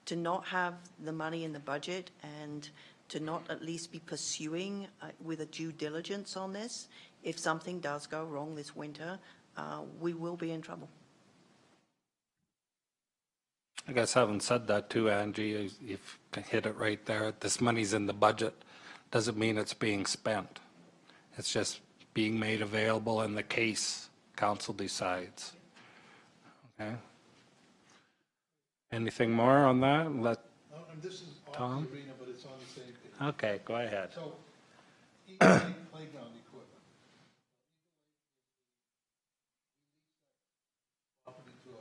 to not have the money in the budget and to not at least be pursuing with a due diligence on this, if something does go wrong this winter, we will be in trouble. I guess having said that too, Angie, you've hit it right there. This money's in the budget. Doesn't mean it's being spent. It's just being made available in the case council decides. Okay. Anything more on that? And this is off Tom? the arena, but it's on the same page. Okay, go ahead. So, Eagle Lake playground equipment. Property to a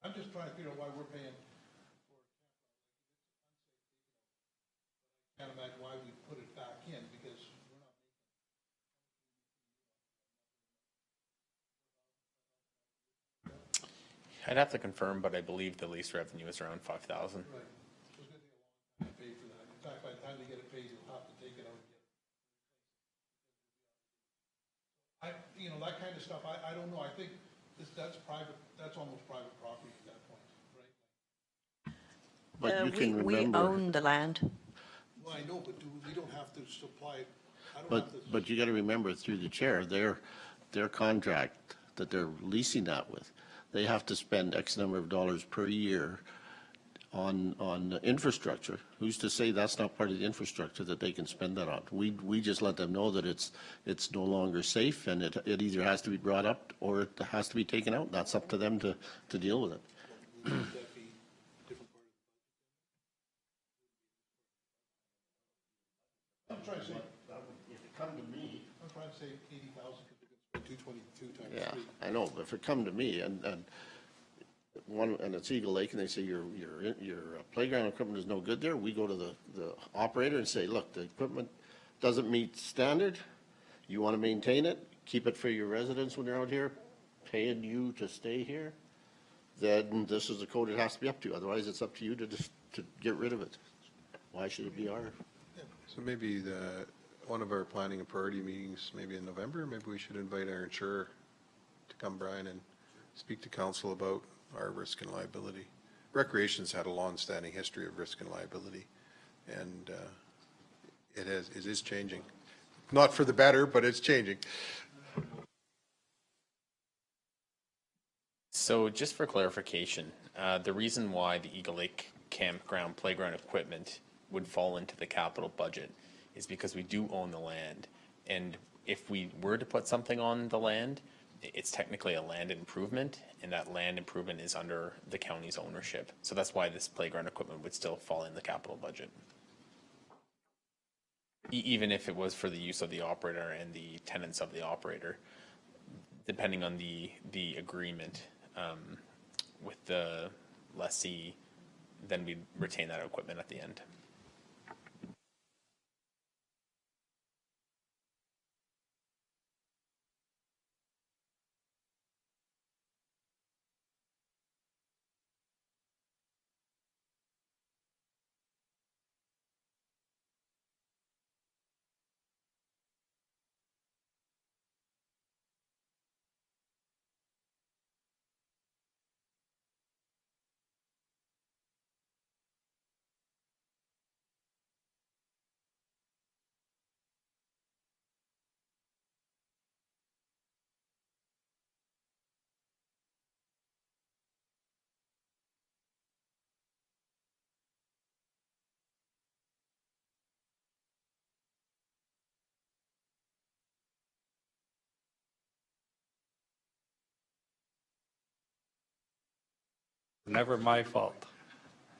I'm just trying to figure out why we're paying for a campground. Can't imagine why we put it back in, because we're not I'd have to confirm, but I believe the lease revenue is around 5,000. right. So it's going to be a long time to pay for that. In fact, by the time they get it paid, you'll have to take it out and get it. That kind of stuff, I don't know. I think that's private, that's almost private property at that point, right? But you can We remember, own the land. Well, I know, but we don't have to supply, I don't have to. but you got to remember through the chair, their contract that they're leasing that with, they have to spend X number of dollars per year on infrastructure. Who's to say that's not part of the infrastructure that they can spend that on? We just let them know that it's no longer safe, and it either has to be brought up or it has to be taken out. That's up to them to deal with it. Would that be different part of the budget? I'm trying to say, If it come to me. I'm trying to say 80,000 because we could spend 222 times Yeah, 3. I know, but if it come to me and it's Eagle Lake and they say your playground equipment is no good there, we go to the operator and say, look, the equipment doesn't meet standard. You want to maintain it, keep it for your residents when they're out here, paying you to stay here, then this is the code it has to be up to. Otherwise, it's up to you to get rid of it. Why should it be our? So maybe one of our planning and priority meetings, maybe in November, maybe we should invite our insurer to come, Brian, and speak to council about our risk and liability. Recreation's had a long-standing history of risk and liability, and it is changing. Not for the better, but it's changing. So just for clarification, the reason why the Eagle Lake campground playground equipment would fall into the capital budget is because we do own the land. And if we were to put something on the land, it's technically a land improvement, and that land improvement is under the county's ownership. So that's why this playground equipment would still fall in the capital budget. Even if it was for the use of the operator and the tenants of the operator, depending on the agreement with the lessee, then we'd retain that equipment at the end. Never my fault.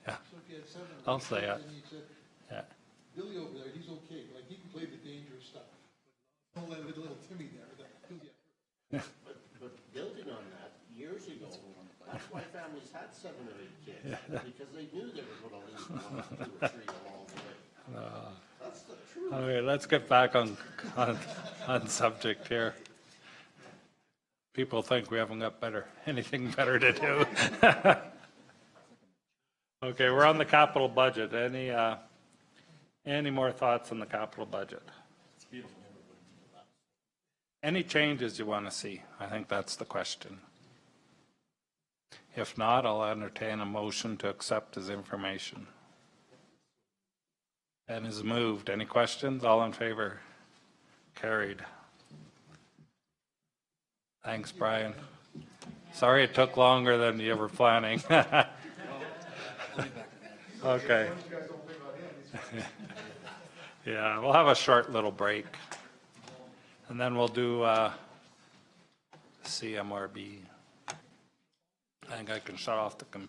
Yeah, So if you had 7, I'll say it. then you said, Yeah. Billy over there, he's okay, like, he can play the dangerous stuff. But don't let little Timmy there, he'll get hurt. But building on that, years ago, that's why families had 7 or 8 kids, because they knew they were going to lose 1, 2, or 3 along the way. That's the truth. Okay, let's get back on subject here. People think we haven't got anything better to do. Okay, we're on the capital budget. Any more thoughts on the capital budget? Any changes you want to see? I think that's the question. If not, I'll entertain a motion to accept his information. And is moved. Any questions? All in favor? Carried. Thanks, Brian. Sorry it took longer than you were planning. Okay. Yeah, we'll have a short little break. And then we'll do CMRB. I think I can shut off the computer.